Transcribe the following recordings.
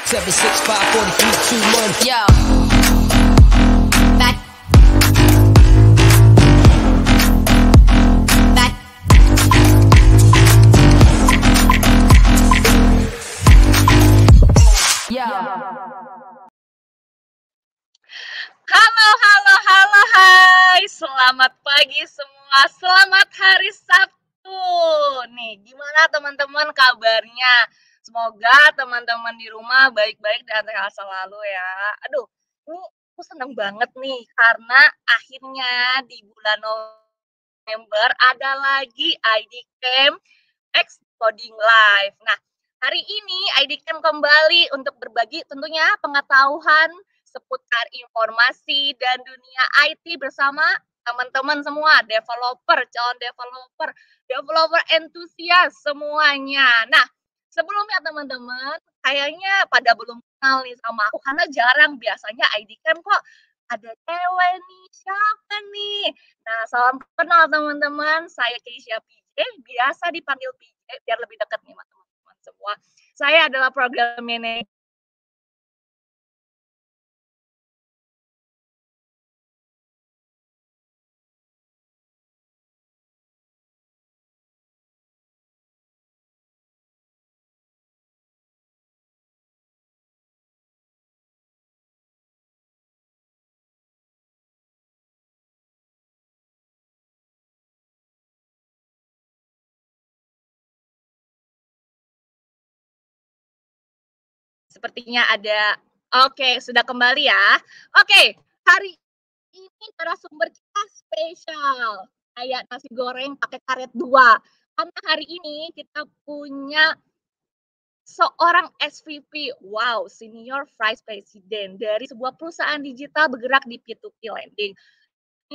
7654321. Yo. Back. Back. Yo. Halo, hai. Selamat pagi semua. Selamat hari Sabtu. Nih, gimana teman-teman kabarnya? Semoga teman-teman di rumah baik-baik dan sehat selalu ya. Aduh, ini aku seneng banget nih karena akhirnya di bulan November ada lagi ID Camp X Coding Live. Nah, hari ini ID Camp kembali untuk berbagi tentunya pengetahuan seputar informasi dan dunia IT bersama teman-teman semua, developer, calon developer entusias semuanya. Nah, sebelumnya teman-teman, kayaknya pada belum kenal nih sama aku karena jarang biasanya ID Camp kok ada cewek nih, siapa nih? Nah, salam kenal teman-teman, saya Keisha PJ, biasa dipanggil PJ biar lebih dekat nih sama teman-teman semua. Saya adalah program manager sepertinya ada. Oke, sudah kembali ya. Oke, hari ini narasumber kita spesial. Kayak nasi goreng pakai karet 2. Karena hari ini kita punya seorang SVP, wow, Senior Vice President dari sebuah perusahaan digital bergerak di P2P lending.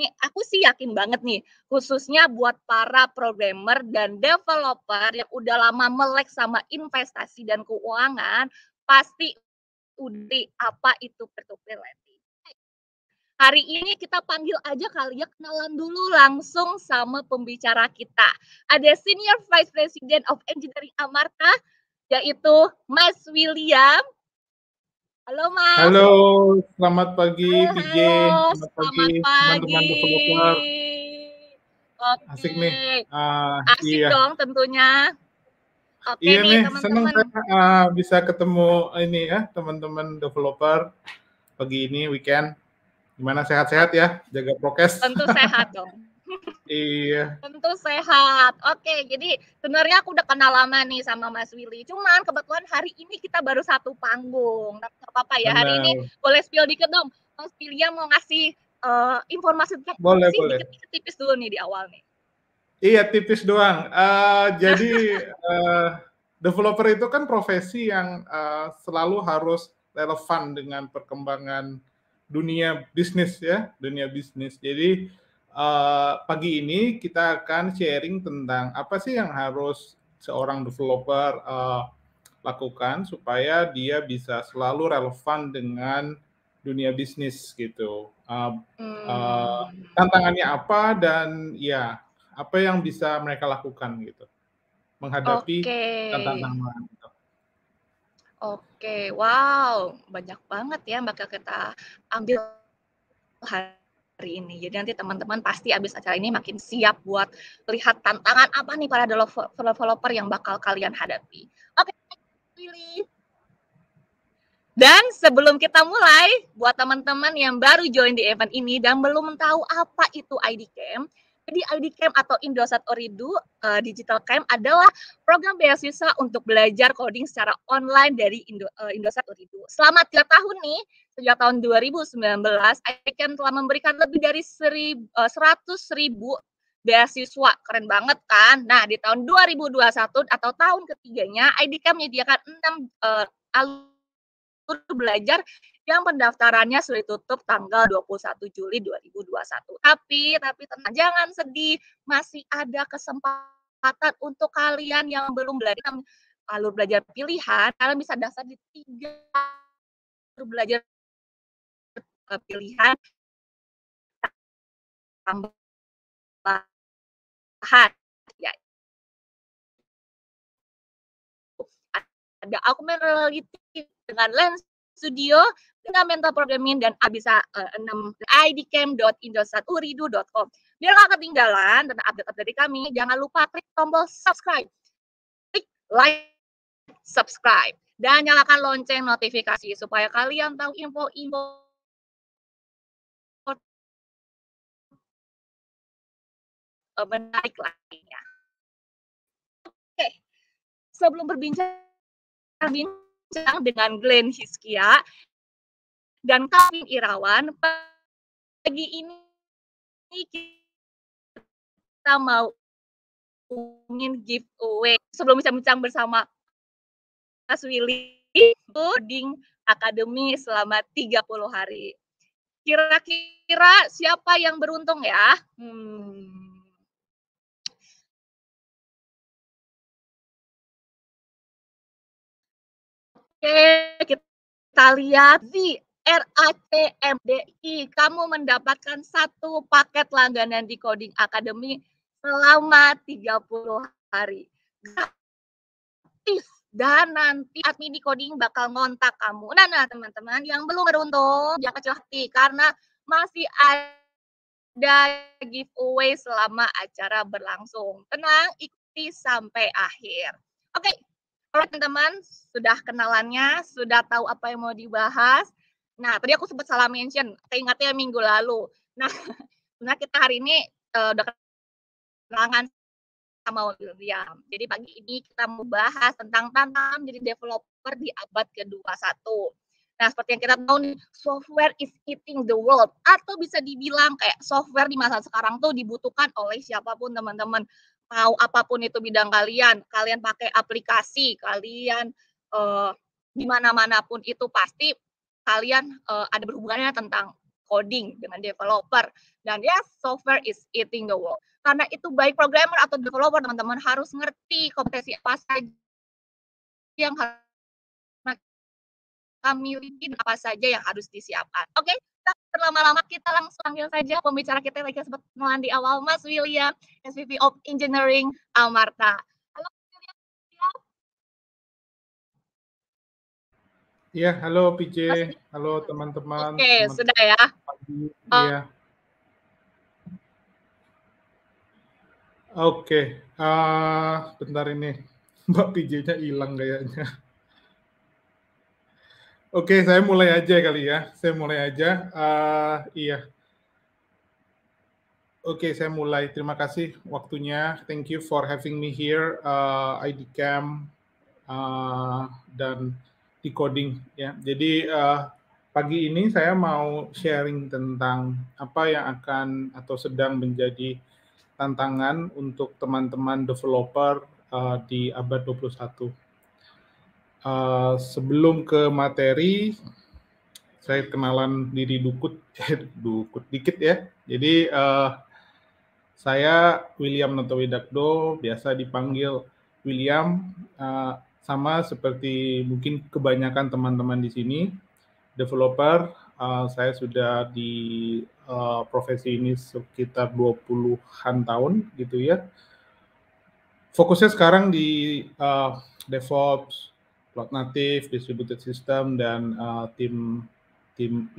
Nih, aku sih yakin banget nih, khususnya buat para programmer dan developer yang udah lama melek sama investasi dan keuangan, pasti udah apa itu peer-to-peer lending. Hari ini kita panggil aja kali ya, kenalan dulu langsung sama pembicara kita. Ada Senior Vice President of Engineering Amarta, yaitu Mas William. Halo Mas. Halo, selamat pagi PJ. Halo, Selamat pagi teman-teman developer. Oke. Asik nih. Asik Iya. dong tentunya. Oke Iya nih nih, senang teman-teman. saya bisa ketemu ini ya teman-teman developer pagi ini weekend. Gimana, sehat-sehat ya? Jaga prokes. Tentu sehat dong. Iya. Tentu sehat. Oke, jadi sebenarnya aku udah kenal lama nih sama Mas Willy. Cuman kebetulan hari ini kita baru satu panggung. Tapi nggak apa-apa ya. Hari ini boleh spill dikit dong. Mas William mau ngasih informasi tentang boleh, sih boleh. dikit-dikit tipis dulu nih di awal nih. Iya, tipis doang. Jadi developer itu kan profesi yang selalu harus relevan dengan perkembangan dunia bisnis ya, dunia bisnis. Jadi pagi ini kita akan sharing tentang apa sih yang harus seorang developer lakukan supaya dia bisa selalu relevan dengan dunia bisnis gitu. Tantangannya apa dan ya apa yang bisa mereka lakukan gitu menghadapi tantangan itu. Oke, wow, banyak banget ya bakal kita ambil hari ini. Jadi nanti teman-teman pasti abis acara ini makin siap buat lihat tantangan apa nih para developer yang bakal kalian hadapi. Oke, pilih. Dan sebelum kita mulai, buat teman-teman yang baru join di event ini dan belum tahu apa itu ID Camp, jadi ID Camp atau Indosat Ooredoo Digital Camp adalah program beasiswa untuk belajar coding secara online dari Indosat Ooredoo. Selama 3 tahun nih, sejak tahun 2019, ID Camp telah memberikan lebih dari 100.000 beasiswa. Keren banget kan? Nah, di tahun 2021 atau tahun ketiganya, ID Camp menyediakan 6 belajar yang pendaftarannya sudah ditutup tanggal 21 Juli 2021. Tapi tenang, jangan sedih, masih ada kesempatan untuk kalian yang belum belajar alur belajar pilihan, kalian bisa daftar di 3 alur belajar pilihan tambahan. Ya, ada augmented reality dengan Lens Studio, dengan mental programming, dan bisa 6 idcam.indosaturidu.com. Biar nggak ketinggalan tentang update dari kami, jangan lupa klik tombol subscribe, klik like, subscribe, dan nyalakan lonceng notifikasi supaya kalian tahu info-info menarik lainnya. Oke, sebelum berbincang dengan Glenn Hiskia dan Kevin Irawan, pagi ini kita mau ingin giveaway. Sebelum bincang bersama Mas Willy, Coding Academy selama 30 hari. Kira-kira siapa yang beruntung ya? Oke, kita lihat RACMDI. Kamu mendapatkan 1 paket langganan di Coding Academy selama 30 hari. Gratis. Dan nanti admin di Coding bakal ngontak kamu. Nah, teman-teman yang belum beruntung, jangan kecil hati karena masih ada giveaway selama acara berlangsung. Tenang, ikuti sampai akhir. Oke, teman-teman, sudah kenalannya, sudah tahu apa yang mau dibahas. Nah, tadi aku sempat salah mention, keingatnya minggu lalu. Nah, kita hari ini udah kenalan sama William. Jadi pagi ini kita mau bahas tentang tantangan menjadi developer di abad ke-21. Nah, seperti yang kita tahu nih, software is eating the world. Atau bisa dibilang kayak software di masa sekarang tuh dibutuhkan oleh siapapun, teman-teman. Mau apapun itu bidang kalian pakai aplikasi, kalian di mana-mana pun itu pasti kalian ada berhubungannya tentang coding dengan developer. Dan yes, software is eating the world. Karena itu baik programmer atau developer, teman-teman harus ngerti kompetensi apa saja yang harus kami miliki, apa saja yang harus disiapkan. Oke, tak berlama-lama kita langsung panggil saja pembicara kita yang sempat kenalan di awal, Mas William, SVP of Engineering Amarta. Halo, William. Iya, halo PJ, halo teman-teman. Oke, sudah ya. Iya. Oke, bentar ini Mbak PJ-nya hilang kayaknya. Oke, saya mulai aja kali ya. Iya. Oke, saya mulai. Terima kasih waktunya. Thank you for having me here, IDCam dan Decoding ya. Jadi pagi ini saya mau sharing tentang apa yang akan atau sedang menjadi tantangan untuk teman-teman developer di abad 21. Sebelum ke materi, saya kenalan diri dukut dikit ya. Jadi saya William Notowidakdo, biasa dipanggil William, sama seperti mungkin kebanyakan teman-teman di sini, developer. Saya sudah di profesi ini sekitar 20-an tahun gitu ya. Fokusnya sekarang di DevOps, Cloud Native, Distributed System, dan tim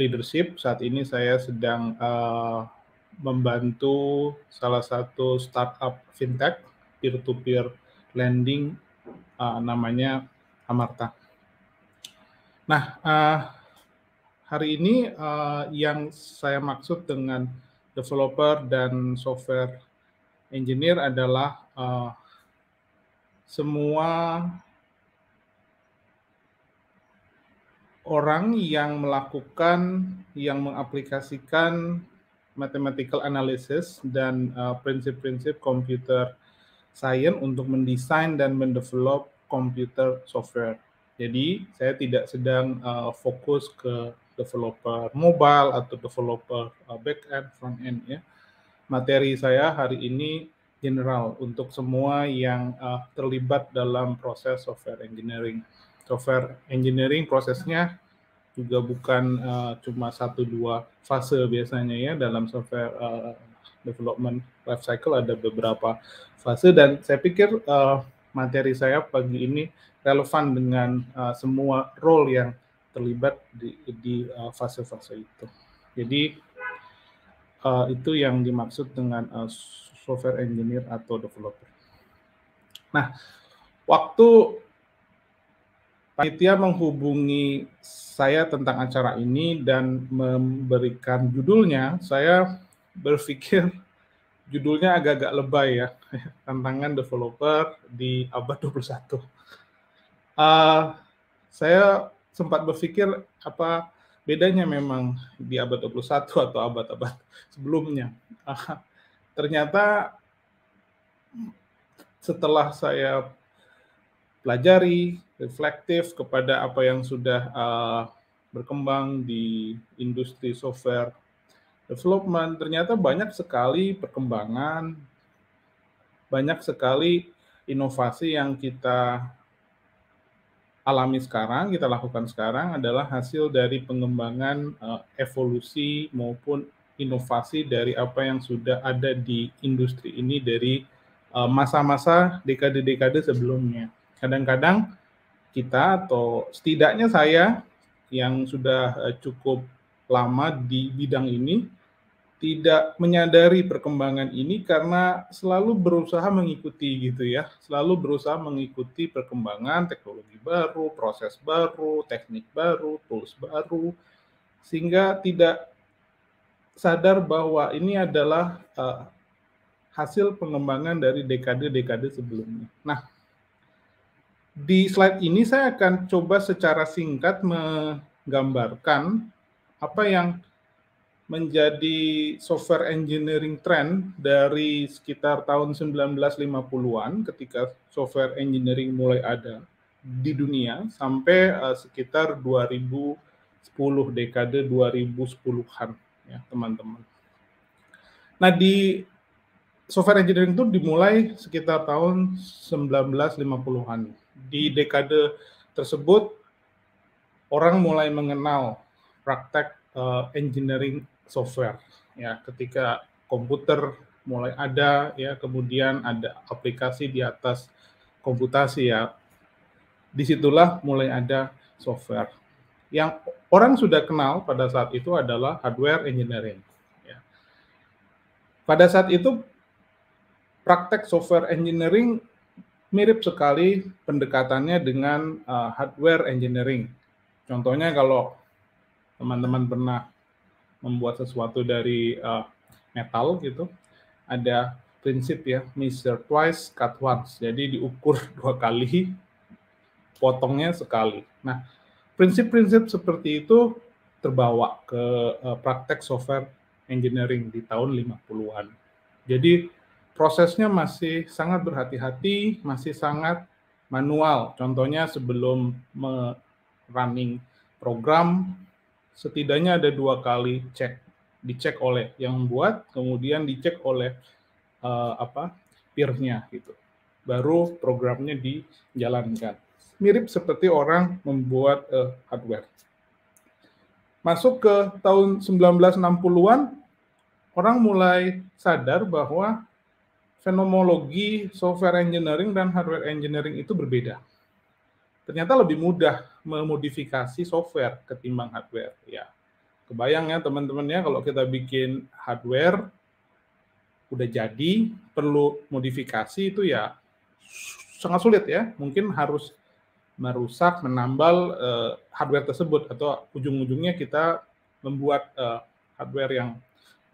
leadership. Saat ini saya sedang membantu salah satu startup fintech peer-to-peer lending namanya Amarta. Nah, hari ini yang saya maksud dengan developer dan software engineer adalah semua orang yang mengaplikasikan mathematical analysis dan prinsip-prinsip computer science untuk mendesain dan mendevelop computer software. Jadi saya tidak sedang fokus ke developer mobile atau developer back-end, front-end ya. Materi saya hari ini general untuk semua yang terlibat dalam proses software engineering. Software engineering prosesnya juga bukan cuma 1-2 fase biasanya ya dalam software development life cycle, ada beberapa fase, dan saya pikir materi saya pagi ini relevan dengan semua role yang terlibat di fase-fase itu. Jadi itu yang dimaksud dengan software engineer atau developer. Nah, waktu panitia menghubungi saya tentang acara ini dan memberikan judulnya, saya berpikir judulnya agak-agak lebay ya, tantangan developer di abad 21. Saya sempat berpikir apa bedanya memang di abad 21 atau abad-abad sebelumnya. Ternyata setelah saya pelajari, reflektif kepada apa yang sudah berkembang di industri software development, ternyata banyak sekali perkembangan, banyak sekali inovasi yang kita alami sekarang, kita lakukan sekarang adalah hasil dari pengembangan evolusi maupun inovasi dari apa yang sudah ada di industri ini dari masa-masa dekade-dekade sebelumnya. Kadang-kadang kita atau setidaknya saya yang sudah cukup lama di bidang ini tidak menyadari perkembangan ini karena selalu berusaha mengikuti gitu ya, selalu berusaha mengikuti perkembangan teknologi baru, proses baru, teknik baru, tools baru, sehingga tidak sadar bahwa ini adalah hasil pengembangan dari dekade-dekade sebelumnya. Nah, di slide ini saya akan coba secara singkat menggambarkan apa yang menjadi software engineering trend dari sekitar tahun 1950-an ketika software engineering mulai ada di dunia sampai sekitar 2010, dekade 2010-an ya teman-teman. Nah, di software engineering itu dimulai sekitar tahun 1950-an. Di dekade tersebut orang mulai mengenal praktek engineering software ya, ketika komputer mulai ada ya, kemudian ada aplikasi di atas komputasi ya, disitulah mulai ada software. Yang orang sudah kenal pada saat itu adalah hardware engineering ya. Pada saat itu praktek software engineering mirip sekali pendekatannya dengan hardware engineering. Contohnya kalau teman-teman pernah membuat sesuatu dari metal gitu, ada prinsip ya, measure twice, cut once. Jadi diukur 2 kali, potongnya sekali. Nah, prinsip-prinsip seperti itu terbawa ke praktek software engineering di tahun 50-an. Jadi prosesnya masih sangat berhati-hati, masih sangat manual. Contohnya sebelum running program, setidaknya ada 2 kali dicek oleh yang membuat, kemudian dicek oleh peer-nya gitu. Baru programnya dijalankan. Mirip seperti orang membuat hardware. Masuk ke tahun 1960-an, orang mulai sadar bahwa fenomenologi software engineering dan hardware engineering itu berbeda. Ternyata lebih mudah memodifikasi software ketimbang hardware. Ya, kebayang ya teman-teman ya, kalau kita bikin hardware udah jadi, perlu modifikasi itu ya sangat sulit ya. Mungkin harus merusak, menambal hardware tersebut atau ujung-ujungnya kita membuat hardware yang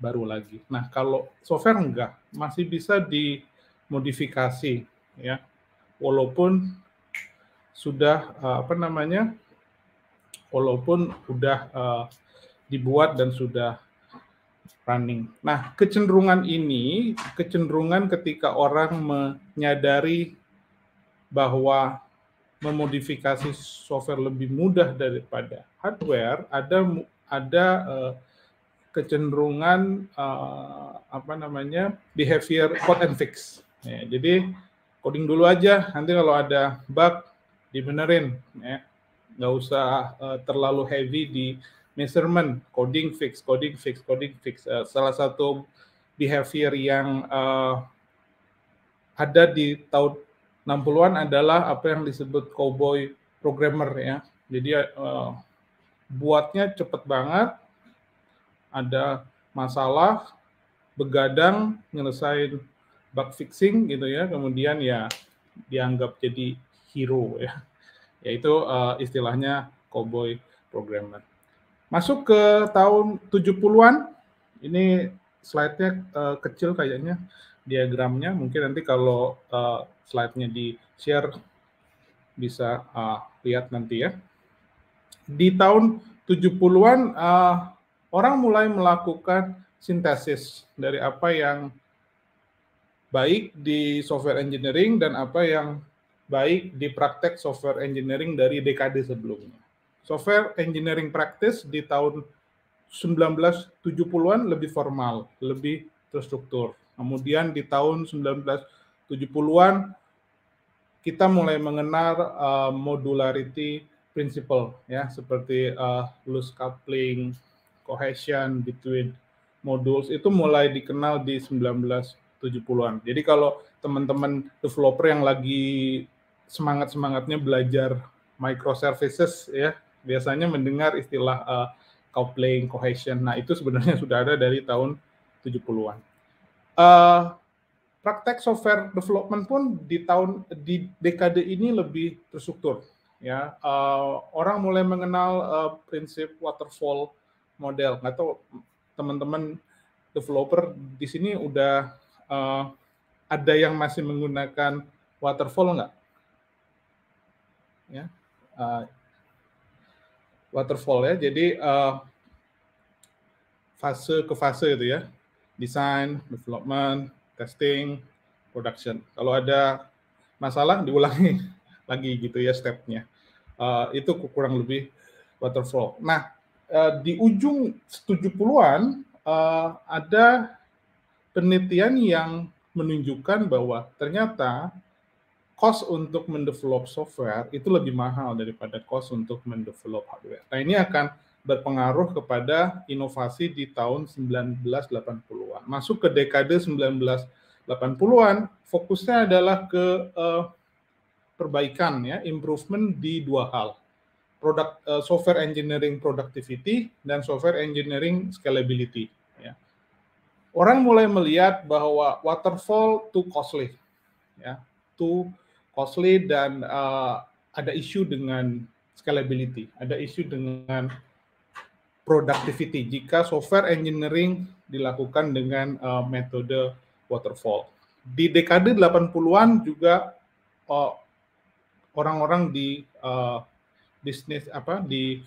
baru lagi. Nah, kalau software enggak, masih bisa dimodifikasi ya. Walaupun sudah walaupun sudah dibuat dan sudah running. Nah, kecenderungan ketika orang menyadari bahwa memodifikasi software lebih mudah daripada hardware, ada kecenderungan behavior code and fix. Ya, jadi coding dulu aja, nanti kalau ada bug dibenerin, ya. Nggak usah terlalu heavy di measurement, coding fix. Salah satu behavior yang ada di tahun 60-an adalah apa yang disebut cowboy programmer ya. Jadi buatnya cepet banget, ada masalah, begadang, nyelesain bug fixing gitu ya, kemudian ya dianggap jadi hero ya. Yaitu istilahnya cowboy programmer. Masuk ke tahun 70-an, ini slide-nya kecil kayaknya, diagramnya. Mungkin nanti kalau slide-nya di-share bisa lihat nanti ya. Di tahun 70-an, orang mulai melakukan sintesis dari apa yang baik di software engineering dan apa yang baik di praktek software engineering dari dekade sebelumnya. Software engineering practice di tahun 1970-an lebih formal, lebih terstruktur. Kemudian di tahun 1970-an kita mulai mengenal modularity principle ya, seperti loose coupling, cohesion between modules itu mulai dikenal di 1970-an. Jadi kalau teman-teman developer yang lagi semangat-semangatnya belajar microservices ya, biasanya mendengar istilah coupling, cohesion. Nah, itu sebenarnya sudah ada dari tahun 70-an. Praktek software development pun di dekade ini lebih terstruktur ya. Orang mulai mengenal prinsip waterfall model. Nggak tahu teman-teman developer di sini udah ada yang masih menggunakan waterfall nggak? Ya, waterfall ya. Jadi fase ke fase itu ya, design, development, testing, production. Kalau ada masalah diulangi lagi gitu ya stepnya. Itu kurang lebih waterfall. Nah, di ujung 70-an ada penelitian yang menunjukkan bahwa ternyata cost untuk mendevelop software itu lebih mahal daripada cost untuk mendevelop hardware. Nah, ini akan berpengaruh kepada inovasi di tahun 1980-an. Masuk ke dekade 1980-an, fokusnya adalah ke perbaikan ya, improvement di dua hal. Software engineering productivity dan software engineering scalability ya. Orang mulai melihat bahwa waterfall too costly ya, too costly dan ada isu dengan scalability, ada isu dengan productivity jika software engineering dilakukan dengan metode waterfall. Di dekade 80-an juga orang-orang di bisnis di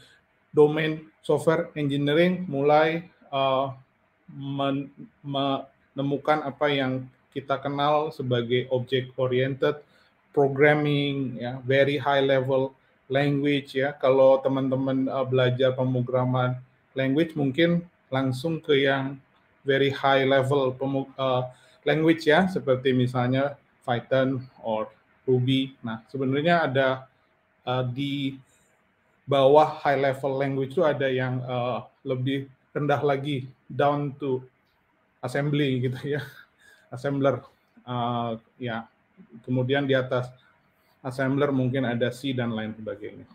domain software engineering mulai menemukan apa yang kita kenal sebagai object oriented programming ya, very high level language ya. Kalau teman-teman belajar pemrograman language mungkin langsung ke yang very high level language ya, seperti misalnya Python or Ruby. Nah, sebenarnya ada di bawah high level language itu ada yang lebih rendah lagi, down to assembly gitu ya, assembler ya. Kemudian di atas assembler mungkin ada C dan lain sebagainya.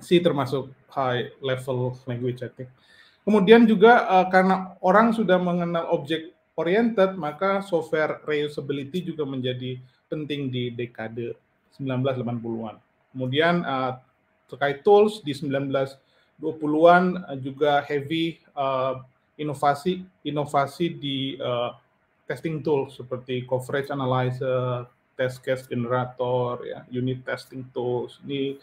C termasuk high level language, I think. Kemudian juga karena orang sudah mengenal object oriented, maka software reusability juga menjadi penting di dekade 1980-an. Kemudian terkait tools di 1920-an juga heavy inovasi di testing tools seperti coverage analyzer, test case generator, ya, unit testing tools. Ini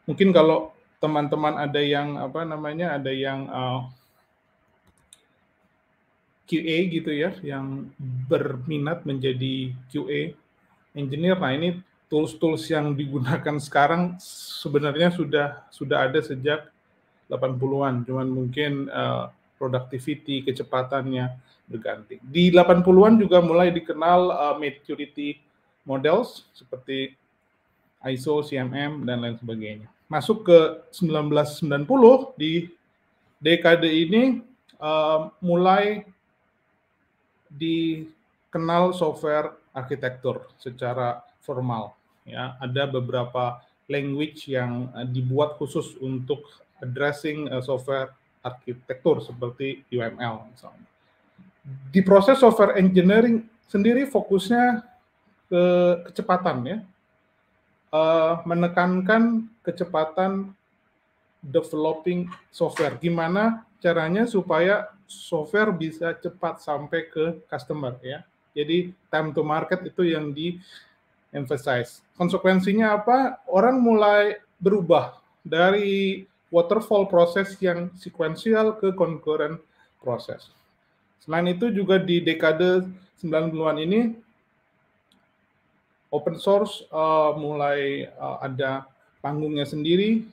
mungkin kalau teman-teman ada yang ada yang QA gitu ya, yang berminat menjadi QA engineer. Nah, ini tools-tools yang digunakan sekarang sebenarnya sudah ada sejak 80-an, cuman mungkin productivity, kecepatannya berganti. Di 80-an juga mulai dikenal maturity models seperti ISO, CMM, dan lain sebagainya. Masuk ke 1990, di dekade ini mulai dikenal software arsitektur secara formal. Ya, ada beberapa language yang dibuat khusus untuk addressing software arsitektur seperti UML misalnya. Di proses software engineering sendiri fokusnya ke kecepatan ya, menekankan kecepatan developing software. Gimana caranya supaya software bisa cepat sampai ke customer ya. Jadi time to market itu yang di emphasize. Konsekuensinya apa? Orang mulai berubah dari waterfall proses yang sequential ke concurrent proses. Selain itu juga di dekade 90-an ini open source mulai ada panggungnya sendiri,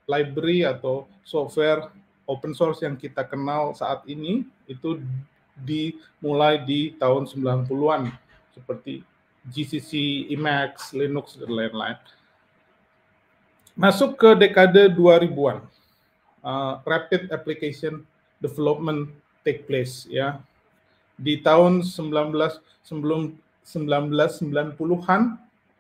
library atau software open source yang kita kenal saat ini itu dimulai di tahun 90-an seperti GCC, Emacs, Linux, dan lain-lain. Masuk ke dekade 2000-an, rapid application development take place ya. Di tahun 1990-an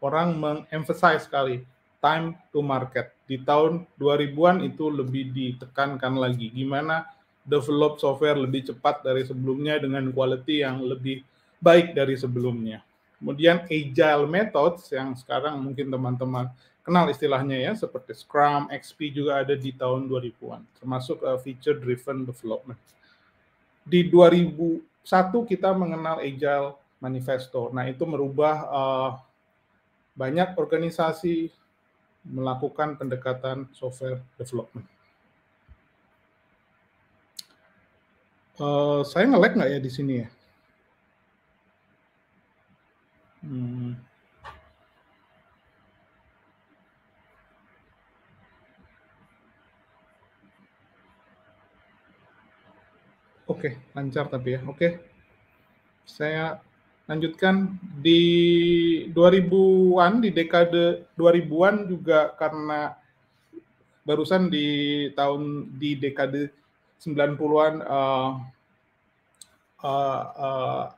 orang mengemphasize sekali time to market. Di tahun 2000-an itu lebih ditekankan lagi gimana develop software lebih cepat dari sebelumnya dengan quality yang lebih baik dari sebelumnya. Kemudian agile methods yang sekarang mungkin teman-teman kenal istilahnya ya, seperti Scrum, XP juga ada di tahun 2000-an, termasuk feature driven development. Di 2001 kita mengenal Agile Manifesto. Nah, itu merubah banyak organisasi melakukan pendekatan software development. Saya nge-lag nggak ya di sini ya? Oke, lancar tapi ya. Oke. Saya lanjutkan di 2000-an, di dekade 2000-an juga karena barusan di dekade 90-an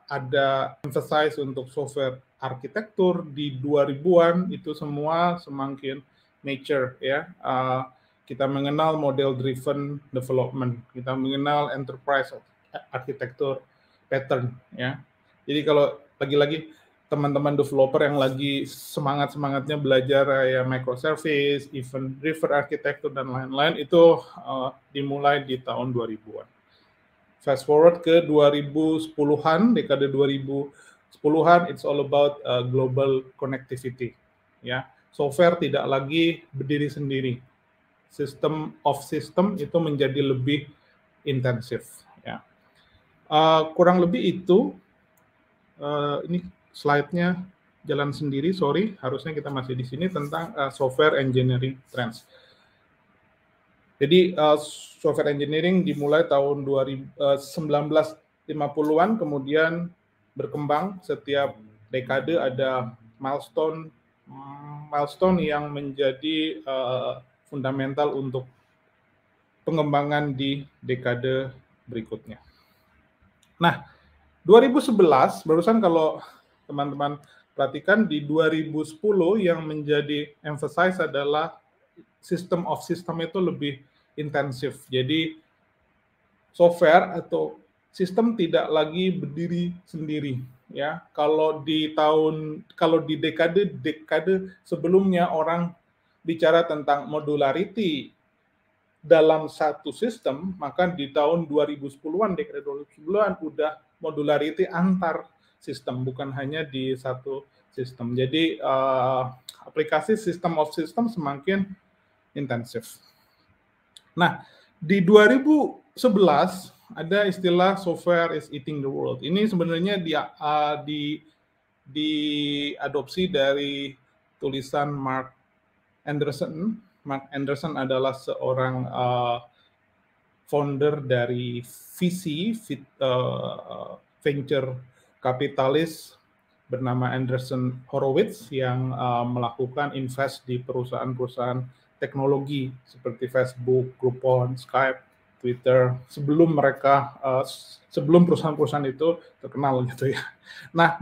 ada emphasize untuk software arsitektur. Di 2000-an itu semua semakin mature ya. Kita mengenal model driven development, kita mengenal enterprise architecture pattern ya. Jadi kalau lagi-lagi teman-teman developer yang lagi semangat-semangatnya belajar ya microservice, event driven architecture dan lain-lain itu dimulai di tahun 2000-an. Fast forward ke 2010-an, dekade 2010-an, it's all about global connectivity ya. Software tidak lagi berdiri sendiri. System of system itu menjadi lebih intensif ya. Kurang lebih itu ini slide-nya jalan sendiri, sorry, harusnya kita masih di sini tentang software engineering trends. Jadi software engineering dimulai tahun 1950-an, kemudian berkembang setiap dekade ada milestone yang menjadi fundamental untuk pengembangan di dekade berikutnya. Nah, 2011 barusan kalau teman-teman perhatikan di 2010 yang menjadi emphasize adalah system of system itu lebih intensif. Jadi software atau sistem tidak lagi berdiri sendiri ya. Kalau di dekade sebelumnya orang bicara tentang modularity dalam satu sistem, maka di tahun 2010-an, dekade 2010-an udah modularity antar sistem, bukan hanya di satu sistem. Jadi aplikasi system of system semakin intensif. Nah, di 2011 ada istilah software is eating the world. Ini sebenarnya diadopsi dari tulisan Mark Anderson. Mark Anderson adalah seorang founder dari VC, venture kapitalis bernama Andreessen Horowitz yang melakukan invest di perusahaan-perusahaan teknologi seperti Facebook, Groupon, Skype, Twitter sebelum sebelum perusahaan-perusahaan itu terkenal gitu ya. Nah,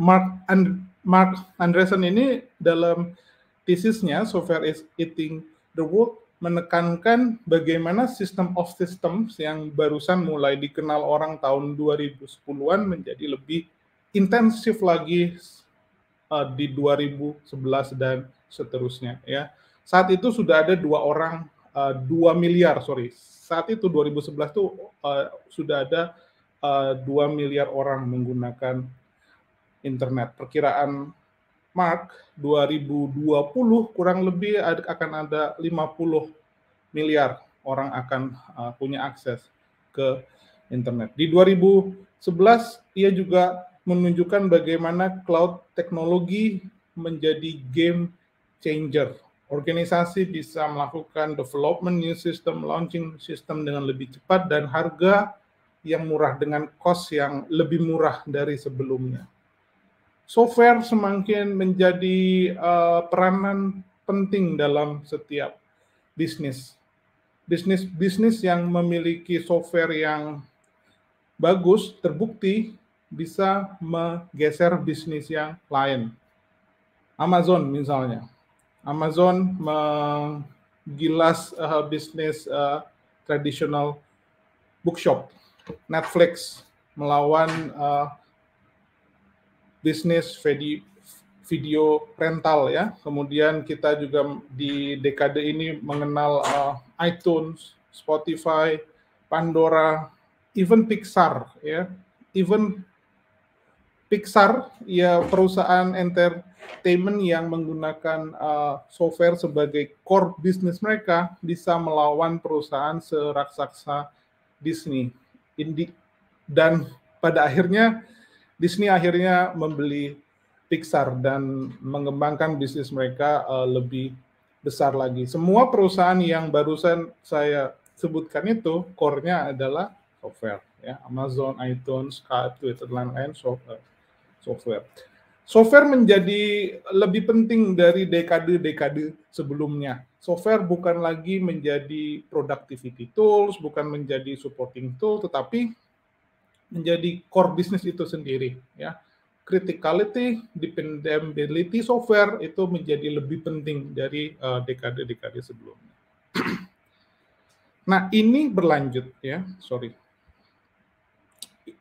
Mark Andreessen ini dalam tesisnya Software is Eating the World menekankan bagaimana sistem of systems yang barusan mulai dikenal orang tahun 2010-an menjadi lebih intensif lagi di 2011 dan seterusnya ya. Saat itu sudah ada 2 miliar, saat itu 2011 tuh sudah ada 2 miliar orang menggunakan internet. Perkiraan Mark 2020 kurang lebih akan ada 50 miliar orang akan punya akses ke internet. Di 2011 ia juga menunjukkan bagaimana cloud teknologi menjadi game changer. Organisasi bisa melakukan development new system, launching system dengan lebih cepat dan harga yang murah dengan cost yang lebih murah dari sebelumnya. Software semakin menjadi peranan penting dalam setiap bisnis. Bisnis yang memiliki software yang bagus terbukti bisa menggeser bisnis yang lain. Amazon misalnya. Amazon menggilas bisnis tradisional bookshop. Netflix melawan bisnis video rental ya. Kemudian kita juga di dekade ini mengenal iTunes, Spotify, Pandora, even Pixar ya. Even Pixar ya perusahaan entertainment yang menggunakan software sebagai core bisnis mereka bisa melawan perusahaan seraksasa Disney. Dan pada akhirnya Disney akhirnya membeli Pixar dan mengembangkan bisnis mereka lebih besar lagi. Semua perusahaan yang barusan saya sebutkan itu core-nya adalah software, ya. Amazon, iTunes, Skype, Twitter, dan lain-lain software. Software menjadi lebih penting dari dekade-dekade sebelumnya. Software bukan lagi menjadi productivity tools, bukan menjadi supporting tool, tetapi menjadi core bisnis itu sendiri, ya. Criticality, dependability software itu menjadi lebih penting dari dekade-dekade sebelumnya. Nah, ini berlanjut ya,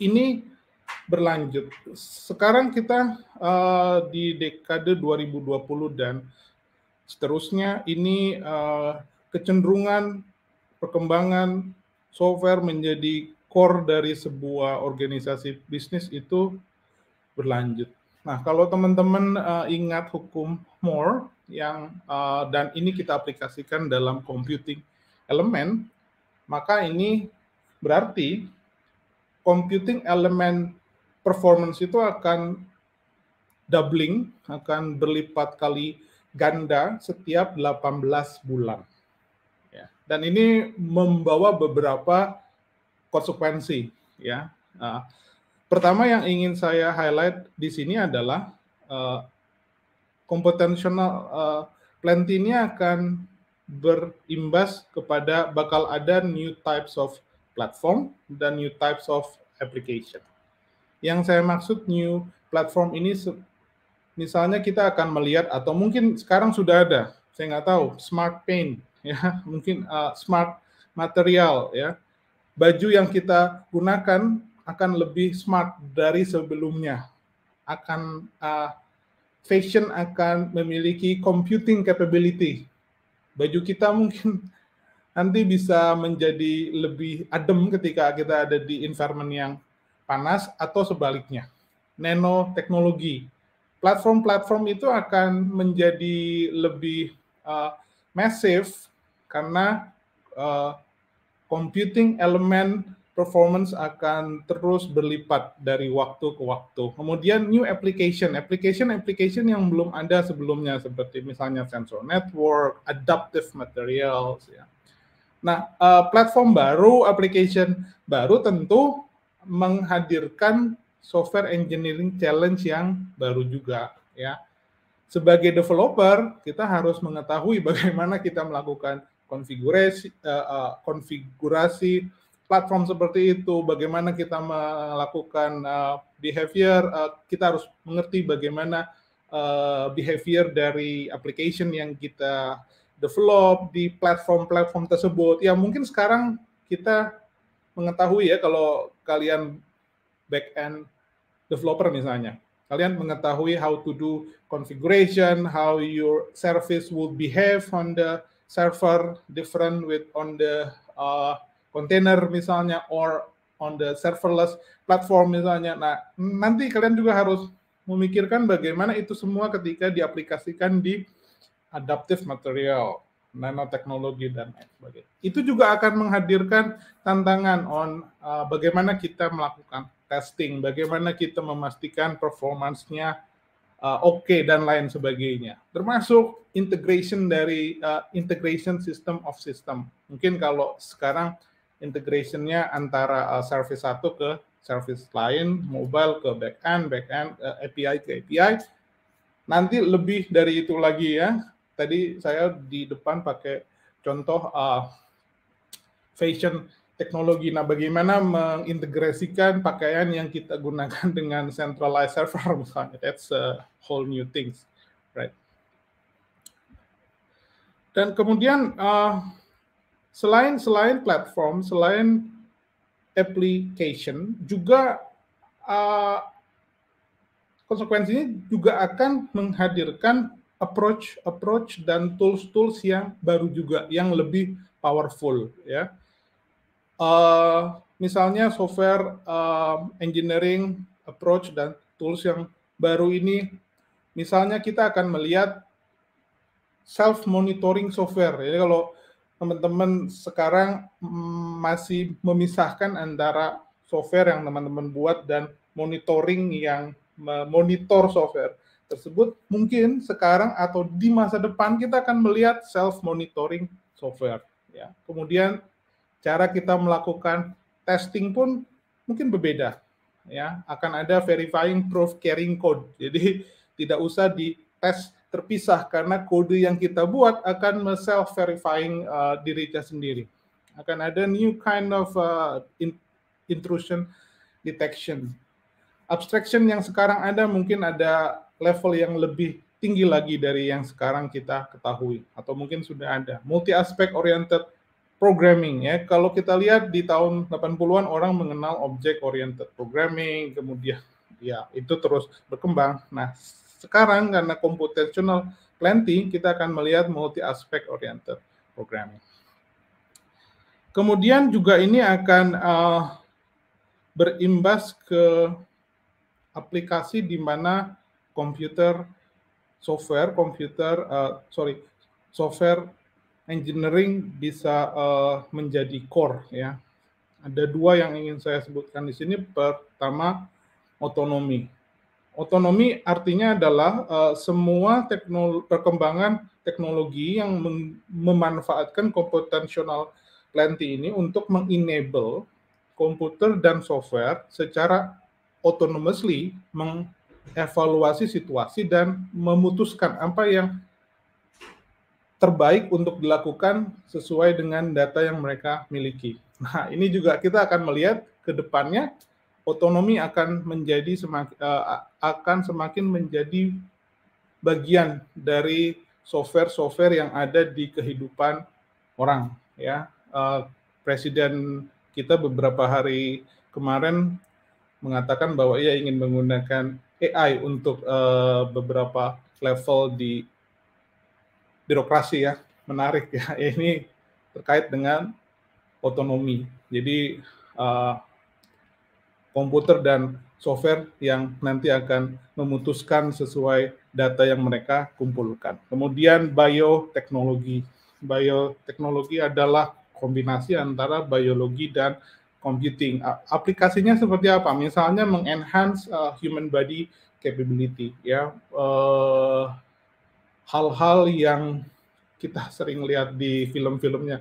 Ini berlanjut. Sekarang kita di dekade 2020 dan seterusnya ini kecenderungan perkembangan software menjadi core dari sebuah organisasi bisnis itu berlanjut. Nah, kalau teman-teman ingat hukum Moore yang dan ini kita aplikasikan dalam computing element, maka ini berarti computing element performance itu akan doubling, akan berlipat kali ganda setiap 18 bulan. Ya. Dan ini membawa beberapa konsekuensi, ya. Pertama yang ingin saya highlight di sini adalah computational plenty ini akan berimbas kepada bakal ada new types of platform dan new types of application. Yang saya maksud new platform ini, misalnya kita akan melihat atau mungkin sekarang sudah ada, saya nggak tahu, smart paint, ya, mungkin smart material, ya. Baju yang kita gunakan akan lebih smart dari sebelumnya. Fashion akan memiliki computing capability. Baju kita mungkin nanti bisa menjadi lebih adem ketika kita ada di environment yang panas atau sebaliknya. Nanoteknologi. Platform-platform itu akan menjadi lebih massive karena computing element performance akan terus berlipat dari waktu ke waktu. Kemudian new application yang belum ada sebelumnya seperti misalnya sensor network, adaptive materials, ya. Nah, platform baru, application baru tentu menghadirkan software engineering challenge yang baru juga, ya. Sebagai developer, kita harus mengetahui bagaimana kita melakukan konfigurasi platform seperti itu, bagaimana kita melakukan behavior, kita harus mengerti bagaimana behavior dari application yang kita develop di platform-platform tersebut. Ya mungkin sekarang kita mengetahui ya, kalau kalian back-end developer misalnya, kalian mengetahui how to do configuration, how your service will behave on the server, different with on the container misalnya, or on the serverless platform misalnya. Nah, nanti kalian juga harus memikirkan bagaimana itu semua ketika diaplikasikan di adaptive material, nanoteknologi, dan lain sebagainya. Itu juga akan menghadirkan tantangan on bagaimana kita melakukan testing, bagaimana kita memastikan performance-nya oke, dan lain sebagainya. Termasuk integration dari integration system of system. Mungkin kalau sekarang integration-nya antara service satu ke service lain, mobile ke back-end, API ke API. Nanti lebih dari itu lagi ya. Tadi saya di depan pakai contoh fashion teknologi. Nah, bagaimana mengintegrasikan pakaian yang kita gunakan dengan centralized server misalnya. That's a whole new things, right? Dan kemudian selain platform, selain application, juga konsekuensinya juga akan menghadirkan approach dan tools yang baru juga, yang lebih powerful ya. Misalnya software engineering approach dan tools yang baru ini, misalnya kita akan melihat self-monitoring software. Jadi kalau teman-teman sekarang masih memisahkan antara software yang teman-teman buat dan monitoring yang memonitor software tersebut, mungkin sekarang atau di masa depan kita akan melihat self-monitoring software. Ya. Kemudian cara kita melakukan testing pun mungkin berbeda. Ya, akan ada verifying proof carrying code. Jadi tidak usah dites terpisah karena kode yang kita buat akan self-verifying dirinya sendiri. Akan ada new kind of intrusion detection. Abstraction yang sekarang ada mungkin ada level yang lebih tinggi lagi dari yang sekarang kita ketahui, atau mungkin sudah ada. Multi-aspect oriented programming ya. Kalau kita lihat di tahun 80-an orang mengenal object oriented programming, kemudian ya itu terus berkembang. Nah, sekarang karena computational plenty, kita akan melihat multi-aspect oriented programming. Kemudian juga ini akan berimbas ke aplikasi di mana software engineering bisa menjadi core ya. Ada dua yang ingin saya sebutkan di sini. Pertama, otonomi. Otonomi artinya adalah semua perkembangan teknologi yang memanfaatkan computational plenty ini untuk mengenable komputer dan software secara autonomously mengevaluasi situasi dan memutuskan apa yang terbaik untuk dilakukan sesuai dengan data yang mereka miliki. Nah, ini juga kita akan melihat ke depannya otonomi akan semakin menjadi bagian dari software-software yang ada di kehidupan orang. Ya, Presiden kita beberapa hari kemarin mengatakan bahwa ia ingin menggunakan AI untuk beberapa level di birokrasi ya. Menarik ya, ini terkait dengan otonomi. Jadi komputer dan software yang nanti akan memutuskan sesuai data yang mereka kumpulkan. Kemudian bioteknologi. Bioteknologi adalah kombinasi antara biologi dan computing. Aplikasinya seperti apa? Misalnya mengenhance human body capability, ya. Hal-hal yang kita sering lihat di film-filmnya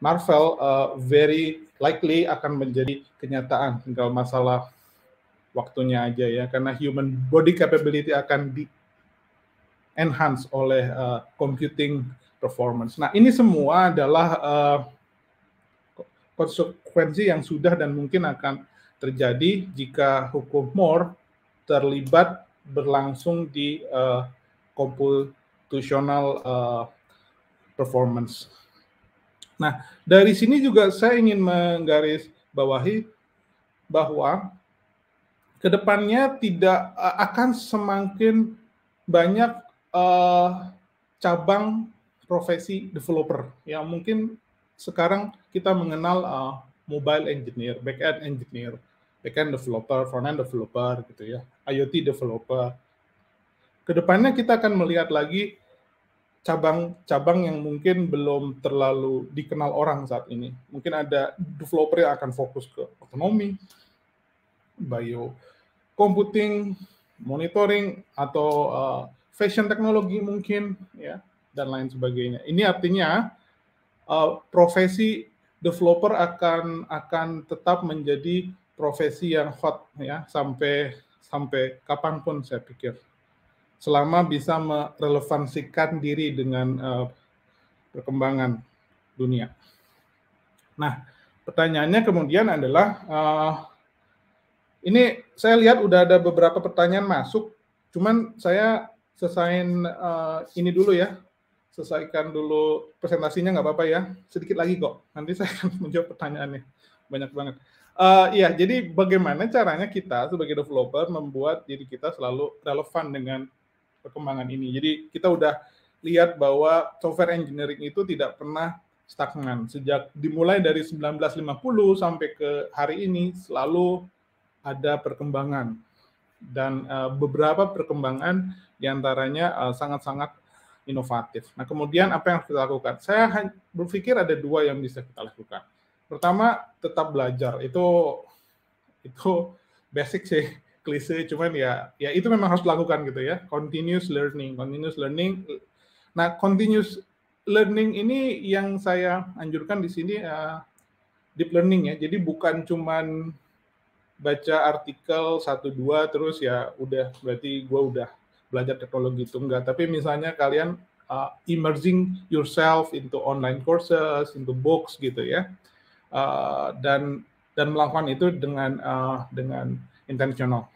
Marvel very likely akan menjadi kenyataan, tinggal masalah waktunya aja ya, karena human body capability akan di enhance oleh computing performance. Nah, ini semua adalah konsekuensi yang sudah dan mungkin akan terjadi jika hukum Moore terlibat berlangsung di computational performance. Nah, dari sini juga saya ingin menggarisbawahi bahwa kedepannya tidak akan semakin banyak cabang profesi developer yang mungkin sekarang kita mengenal mobile engineer, back-end engineer, back-end developer, front-end developer, gitu ya, IoT developer. Kedepannya kita akan melihat lagi cabang-cabang yang mungkin belum terlalu dikenal orang saat ini. Mungkin ada developer yang akan fokus ke otonomi, bio computing, monitoring, atau fashion teknologi mungkin, ya, dan lain sebagainya. Ini artinya profesi developer akan tetap menjadi profesi yang hot, ya, sampai kapanpun saya pikir, selama bisa merelevansikan diri dengan perkembangan dunia. Nah, pertanyaannya kemudian adalah, ini saya lihat udah ada beberapa pertanyaan masuk, cuman saya selesaiin ini dulu ya, selesaikan dulu presentasinya, nggak apa-apa ya, sedikit lagi kok, nanti saya akan menjawab pertanyaannya, banyak banget. Iya, jadi bagaimana caranya kita sebagai developer membuat diri kita selalu relevan dengan perkembangan ini. Jadi kita udah lihat bahwa software engineering itu tidak pernah stagnan. Sejak dimulai dari 1950 sampai ke hari ini selalu ada perkembangan. Dan beberapa perkembangan diantaranya sangat-sangat inovatif. Nah, kemudian apa yang harus kita lakukan? Saya berpikir ada dua yang bisa kita lakukan. Pertama, tetap belajar. Itu basic sih, klise, cuman ya itu memang harus dilakukan gitu ya. Continuous learning. Nah, continuous learning ini yang saya anjurkan di sini deep learning ya. Jadi bukan cuman baca artikel 1-2 terus ya udah berarti gue udah belajar teknologi itu, enggak. Tapi misalnya kalian immersing yourself into online courses, into books gitu ya, dan melakukan itu dengan intentional.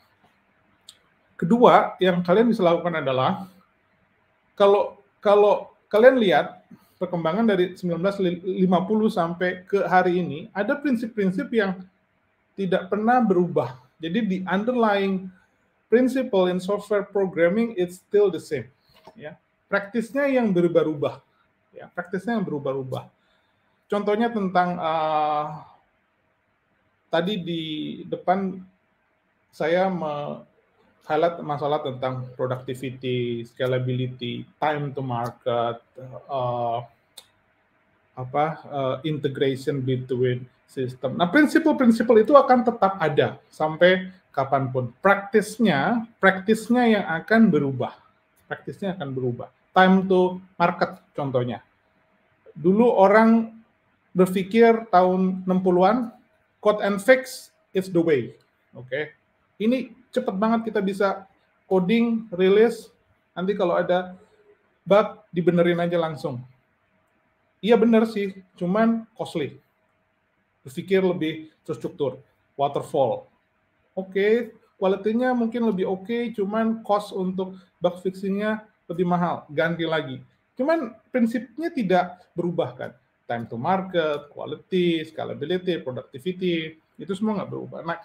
Kedua, yang kalian bisa lakukan adalah kalau kalian lihat perkembangan dari 1950 sampai ke hari ini, ada prinsip-prinsip yang tidak pernah berubah. Jadi the underlying principle in software programming it's still the same. Ya, praktisnya yang berubah-ubah. Ya, praktisnya yang berubah-ubah. Contohnya tentang tadi di depan saya highlight masalah tentang productivity, scalability, time to market, integration between system. Nah, prinsip-prinsip itu akan tetap ada sampai kapanpun. Praktisnya yang akan berubah. Time to market contohnya. Dulu orang berpikir tahun 60-an, code and fix is the way. Oke. Ini cepat banget kita bisa coding, release, nanti kalau ada bug dibenerin aja langsung. Iya bener sih, cuman costly. Berpikir lebih terstruktur, waterfall. Oke, quality-nya mungkin lebih oke, cuman cost untuk bug fixing-nya lebih mahal, ganti lagi. Cuman prinsipnya tidak berubah kan. Time to market, quality, scalability, productivity, itu semua nggak berubah. Nah,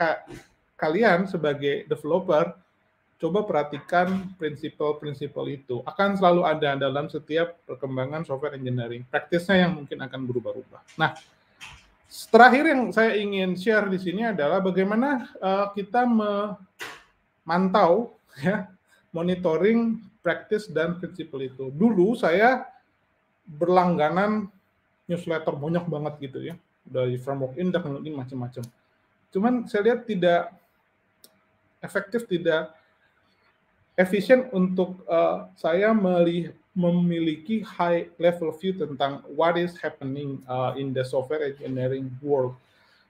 kalian sebagai developer, coba perhatikan prinsip-prinsip itu. Akan selalu ada dalam setiap perkembangan software engineering. Praktisnya yang mungkin akan berubah-ubah. Nah, terakhir yang saya ingin share di sini adalah bagaimana kita memantau, ya, monitoring, praktis, dan prinsip itu. Dulu saya berlangganan newsletter banyak banget gitu ya, dari Framework Index, ini macam-macam. Cuman saya lihat tidak efektif, tidak efisien untuk saya memiliki high level view tentang what is happening in the software engineering world.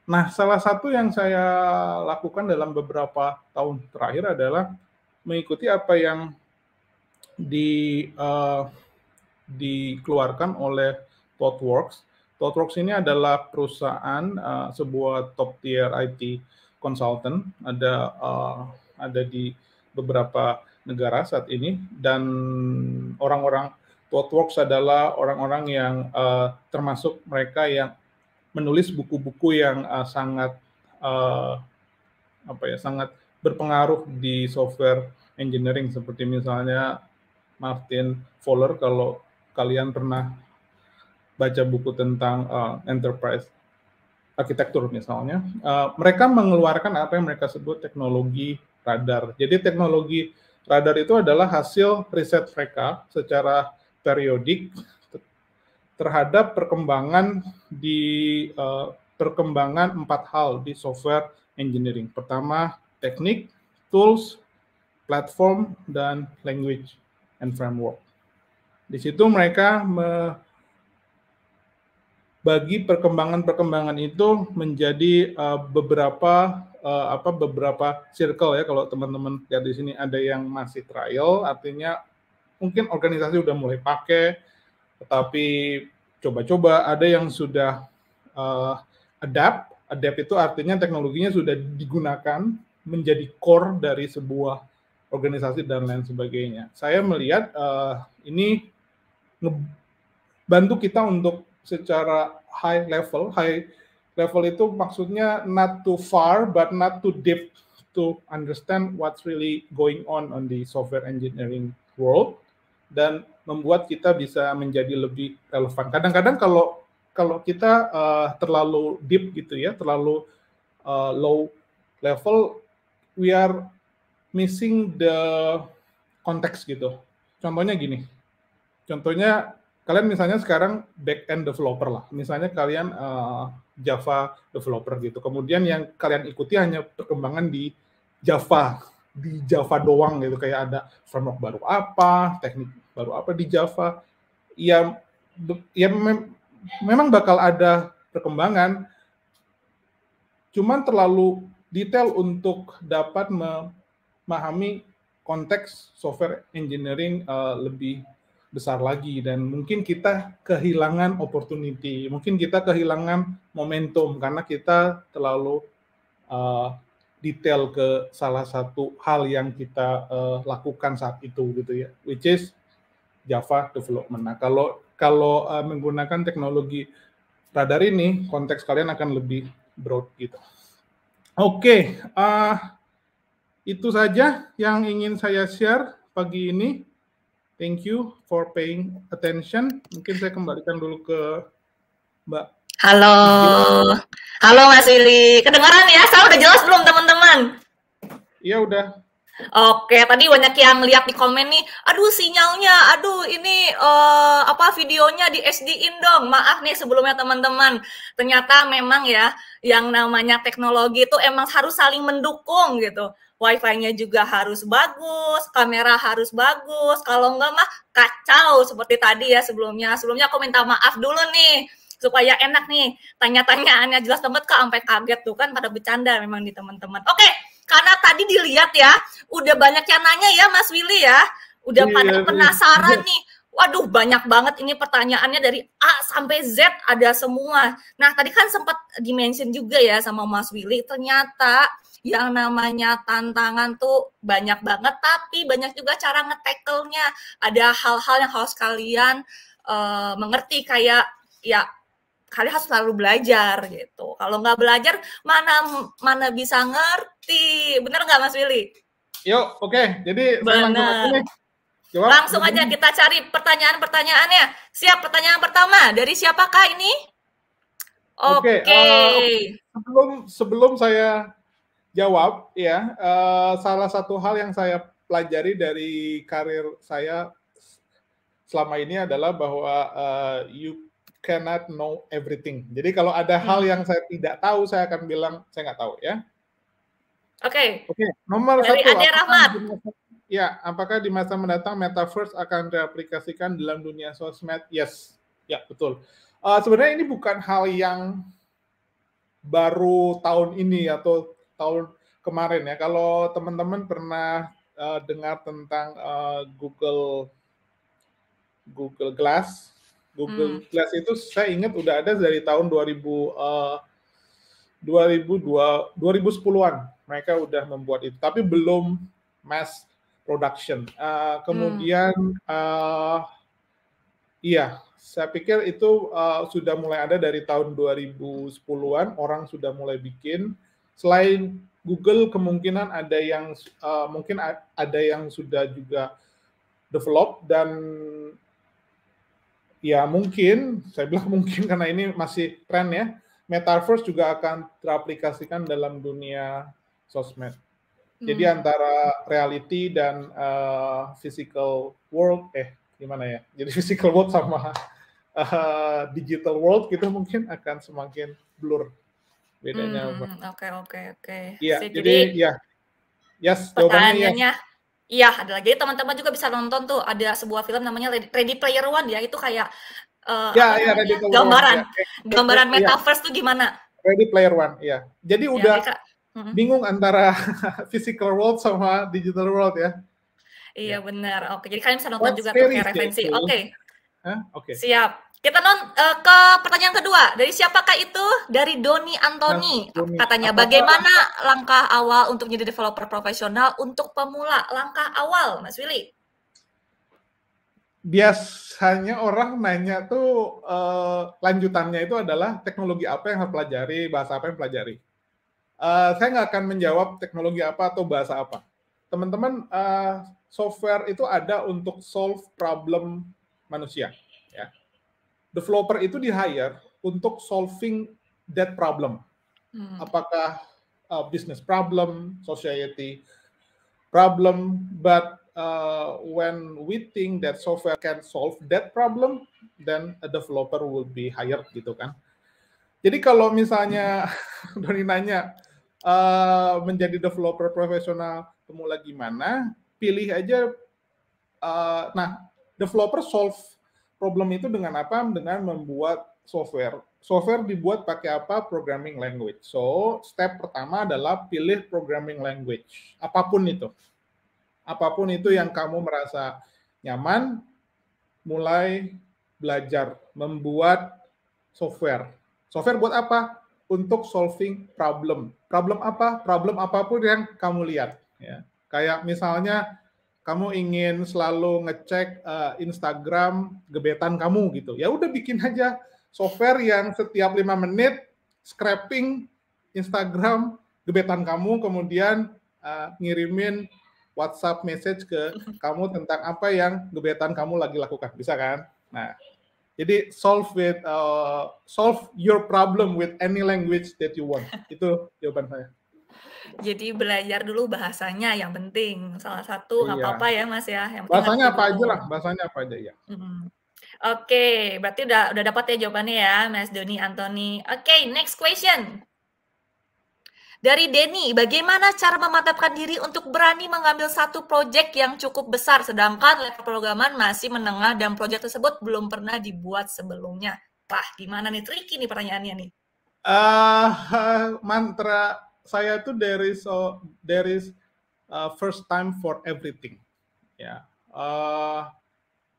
Nah, salah satu yang saya lakukan dalam beberapa tahun terakhir adalah mengikuti apa yang dikeluarkan oleh ThoughtWorks ThoughtWorks ini adalah perusahaan sebuah top tier IT consultant, ada di beberapa negara saat ini, dan orang-orang ThoughtWorks adalah orang-orang yang termasuk mereka yang menulis buku-buku yang sangat sangat berpengaruh di software engineering, seperti misalnya Martin Fowler, kalau kalian pernah baca buku tentang enterprise arsitektur misalnya, mereka mengeluarkan apa yang mereka sebut teknologi radar. Jadi teknologi radar itu adalah hasil riset mereka secara periodik terhadap perkembangan perkembangan 4 hal di software engineering. Pertama, teknik, tools, platform, dan language and framework. Di situ mereka bagi perkembangan-perkembangan itu menjadi beberapa circle ya. Kalau teman-teman lihat di sini ada yang masih trial, artinya mungkin organisasi udah mulai pakai, tetapi coba-coba. Ada yang sudah adapt itu artinya teknologinya sudah digunakan menjadi core dari sebuah organisasi dan lain sebagainya. Saya melihat ini ngebantu kita untuk secara high level itu maksudnya not too far but not too deep to understand what's really going on the software engineering world, dan membuat kita bisa menjadi lebih relevan. Kadang-kadang kalau kita terlalu deep gitu ya, terlalu low level, we are missing the context gitu. Contohnya gini, kalian misalnya sekarang back-end developer lah, misalnya kalian Java developer gitu, kemudian yang kalian ikuti hanya perkembangan di Java doang gitu, kayak ada framework baru apa, teknik baru apa di Java, memang bakal ada perkembangan, cuman terlalu detail untuk dapat memahami konteks software engineering lebih besar lagi, dan mungkin kita kehilangan opportunity, mungkin kita kehilangan momentum karena kita terlalu detail ke salah satu hal yang kita lakukan saat itu gitu ya, which is Java development. Nah, kalau menggunakan teknologi radar ini, konteks kalian akan lebih broad gitu. Oke, itu saja yang ingin saya share pagi ini. Thank you for paying attention. Mungkin saya kembalikan dulu ke Mbak. Halo, halo Mas Willy. Kedengaran ya? Saya udah jelas belum teman-teman? Iya udah. Oke, tadi banyak yang lihat di komen nih, aduh sinyalnya, aduh ini videonya di SD-in dong. Maaf nih sebelumnya teman-teman. Ternyata memang ya, yang namanya teknologi itu emang harus saling mendukung gitu. Wi-Fi-nya juga harus bagus, kamera harus bagus. Kalau enggak mah kacau seperti tadi ya sebelumnya. Sebelumnya aku minta maaf dulu nih supaya enak nih. Tanya-tanyaannya jelas banget Kak, sampai kaget tuh kan pada bercanda memang di teman-teman. Oke, karena tadi dilihat ya, udah banyak yang nanya ya Mas Willy ya. Udah pada penasaran nih. Waduh, banyak banget ini pertanyaannya dari A sampai Z ada semua. Nah, tadi kan sempat di-mention juga ya sama Mas Willy, ternyata yang namanya tantangan tuh banyak banget, tapi banyak juga cara nge-tackle-nya. Ada hal-hal yang harus kalian mengerti, kayak ya kalian harus selalu belajar gitu. Kalau nggak belajar, mana bisa ngerti. Bener nggak Mas Willy? Yuk, oke. Jadi benar. Langsung aja kita cari pertanyaan-pertanyaannya. Siap, pertanyaan pertama. Dari siapakah ini? Oke. Sebelum saya jawab, ya, salah satu hal yang saya pelajari dari karir saya selama ini adalah bahwa you cannot know everything. Jadi kalau ada hal yang saya tidak tahu, saya akan bilang saya nggak tahu ya. Oke. Nomor dari 1. Ade Rahmat. Ya, apakah di masa mendatang Metaverse akan diaplikasikan dalam dunia sosmed? Yes, ya betul. Sebenarnya ini bukan hal yang baru tahun ini atau tahun kemarin ya. Kalau teman-teman pernah dengar tentang Google Glass, Google Glass itu saya ingat udah ada dari tahun 2010-an mereka udah membuat itu, tapi belum mass production. Kemudian iya, saya pikir itu sudah mulai ada dari tahun 2010-an, orang sudah mulai bikin. Selain Google, kemungkinan ada yang mungkin ada yang sudah juga develop, dan ya mungkin, saya bilang mungkin karena ini masih tren ya, Metaverse juga akan teraplikasikan dalam dunia sosmed. Jadi antara reality dan physical world, gimana ya? Jadi physical world sama digital world gitu mungkin akan semakin blur bedanya. Oke. Iya, jadi ya, yes, jawabannya ya. Iya, ada lagi. Teman-teman juga bisa nonton tuh, ada sebuah film namanya Ready Player One ya, itu kayak gambaran Metaverse tuh gimana? Ready Player One, ya. Jadi udah bingung antara physical world sama digital world ya. Iya benar. Oke, jadi kalian bisa nonton juga tuh kayak referensi. Oke. Siap. Kita ke pertanyaan kedua. Dari siapakah itu? Dari Doni Antoni. Katanya, bagaimana langkah awal untuk menjadi developer profesional untuk pemula? Langkah awal, Mas Willy. Biasanya orang nanya tuh lanjutannya itu adalah teknologi apa yang harus pelajari, bahasa apa yang pelajari. Saya nggak akan menjawab teknologi apa atau bahasa apa. Teman-teman, software itu ada untuk solve problem manusia. Ya. Developer itu di-hire untuk solving that problem. Apakah business problem, society problem, but when we think that software can solve that problem, then a developer will be hired gitu kan. Jadi kalau misalnya Doni nanya menjadi developer profesional pemula gimana, pilih aja. Nah, developer solve problem itu dengan apa? Dengan membuat software. Software dibuat pakai apa? Programming language. So, step pertama adalah pilih programming language. Apapun itu. Apapun itu yang kamu merasa nyaman, mulai belajar membuat software. Software buat apa? Untuk solving problem. Problem apa? Problem apapun yang kamu lihat. Ya. Kayak misalnya kamu ingin selalu ngecek Instagram gebetan kamu gitu. Ya udah bikin aja software yang setiap 5 menit scraping Instagram gebetan kamu, kemudian ngirimin WhatsApp message ke kamu tentang apa yang gebetan kamu lagi lakukan. Bisa kan? Nah, jadi solve your problem with any language that you want. Itu jawaban saya. Jadi belajar dulu bahasanya yang penting. Salah satu nggak apa-apa ya Mas ya. Yang bahasanya apa aja lah, bahasanya apa aja ya. Oke, berarti udah dapat ya jawabannya ya Mas Doni Antoni. Oke, next question. Dari Denny, bagaimana cara memantapkan diri untuk berani mengambil satu proyek yang cukup besar sedangkan level programan masih menengah dan proyek tersebut belum pernah dibuat sebelumnya? Wah, gimana nih? Tricky nih pertanyaannya nih. Mantra saya tuh there is first time for everything. Ya,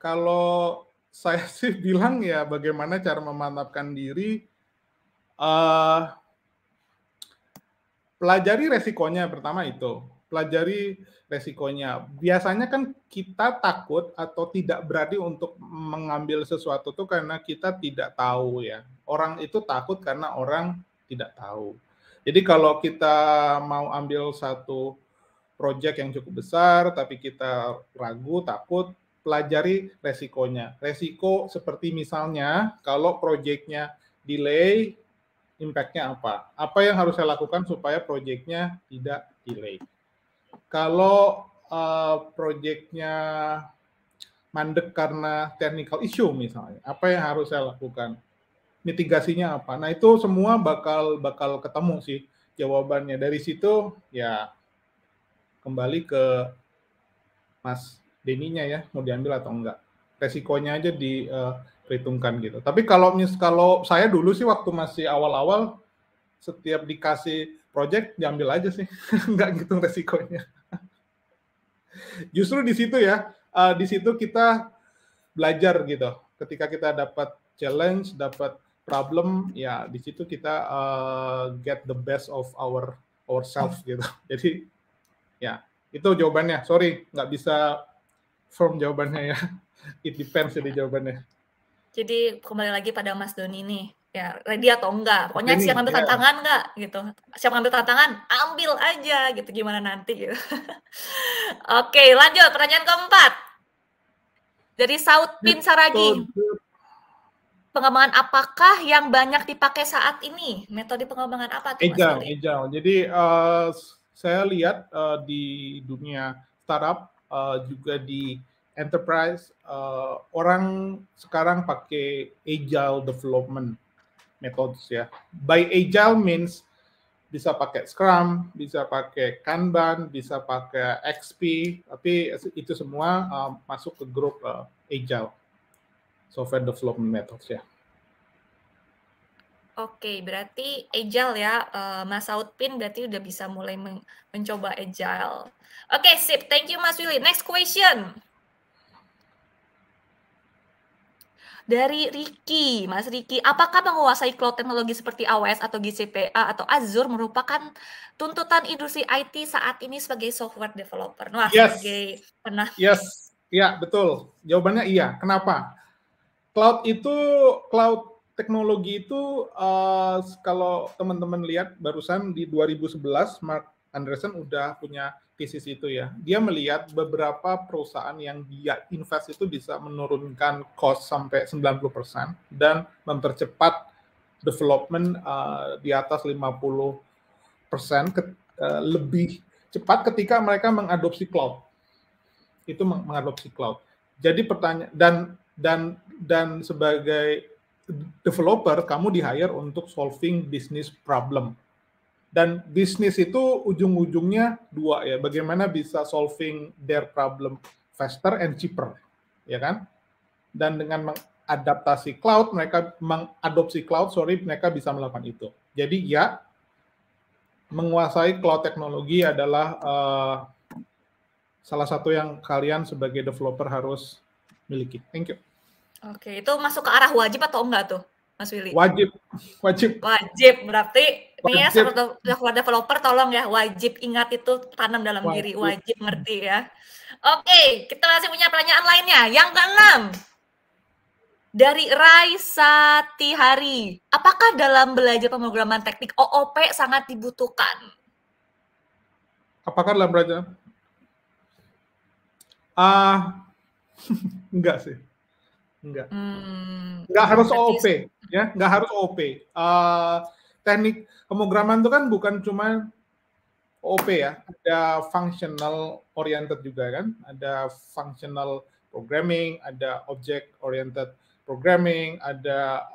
kalau saya sih bilang ya bagaimana cara memantapkan diri. Pelajari resikonya pertama itu. Pelajari resikonya. Biasanya kan kita takut atau tidak berani untuk mengambil sesuatu tuh karena kita tidak tahu ya. Orang itu takut karena orang tidak tahu. Jadi kalau kita mau ambil satu proyek yang cukup besar tapi kita ragu, takut, pelajari resikonya. Resiko seperti misalnya kalau proyeknya delay, impact-nya apa? Apa yang harus saya lakukan supaya proyeknya tidak delay? Kalau proyeknya mandek karena technical issue misalnya, apa yang harus saya lakukan? Mitigasinya apa? Nah itu semua bakal ketemu sih jawabannya. Dari situ ya kembali ke Mas Deninya ya, mau diambil atau enggak. Resikonya aja diperhitungkan gitu. Tapi kalau saya dulu sih waktu masih awal-awal setiap dikasih project diambil aja sih, nggak ngitung resikonya. Justru di situ ya, di situ kita belajar gitu. ketika kita dapat challenge, dapat problem, ya di situ kita get the best of ourselves gitu. Jadi ya itu jawabannya. Sorry, nggak bisa firm jawabannya ya. It depends jadi jawabannya. Jadi kembali lagi pada Mas Doni nih, ya ready atau enggak. Pokoknya siap ngambil tantangan enggak gitu. Siap ngambil tantangan, ambil aja gitu gimana nanti gitu. Oke, lanjut pertanyaan keempat. Dari Sautpin Saragi. Pengembangan apakah yang banyak dipakai saat ini? Metode pengembangan apa tuh, Mas Willy? Agile. Jadi saya lihat di dunia startup juga di enterprise orang sekarang pakai agile development methods ya. By agile means bisa pakai Scrum, bisa pakai Kanban, bisa pakai XP, tapi itu semua masuk ke grup agile software development methods ya. Oke, berarti agile ya, Mas Sautpin berarti udah bisa mulai mencoba agile. Oke, sip. Thank you, Mas Willy. Next question. Dari Ricky, Mas Ricky, apakah menguasai cloud teknologi seperti AWS atau GCP atau Azure merupakan tuntutan industri IT saat ini sebagai software developer? Wah, sebagai pernah. Yes, ya betul. Jawabannya iya. Kenapa? Cloud teknologi itu kalau teman-teman lihat barusan di 2011 Mark Andreessen udah punya tesis itu ya. Dia melihat beberapa perusahaan yang dia invest itu bisa menurunkan cost sampai 90% dan mempercepat development di atas 50% lebih cepat ketika mereka mengadopsi cloud. Itu mengadopsi cloud. Jadi pertanyaan dan sebagai developer kamu di-hire untuk solving business problem. Dan bisnis itu ujung-ujungnya dua ya, bagaimana bisa solving their problem faster and cheaper, ya kan? Dan dengan mengadopsi cloud, mereka bisa melakukan itu. Jadi ya, menguasai cloud teknologi adalah salah satu yang kalian sebagai developer harus miliki. Thank you. Oke, itu masuk ke arah wajib atau enggak tuh, Mas Willy? Wajib. Berarti nih ya, software developer tolong ya, wajib ingat itu, tanam dalam diri, wajib ngerti ya. Oke, kita masih punya pertanyaan lainnya. Yang keenam, dari Raisa Tihari, apakah dalam belajar pemrograman teknik OOP sangat dibutuhkan? Apakah dalam belajar? Enggak sih. Enggak harus OOP ya, enggak harus OOP. Teknik pemrograman itu kan bukan cuma OOP ya, ada functional oriented juga kan, ada functional programming, ada object oriented programming, ada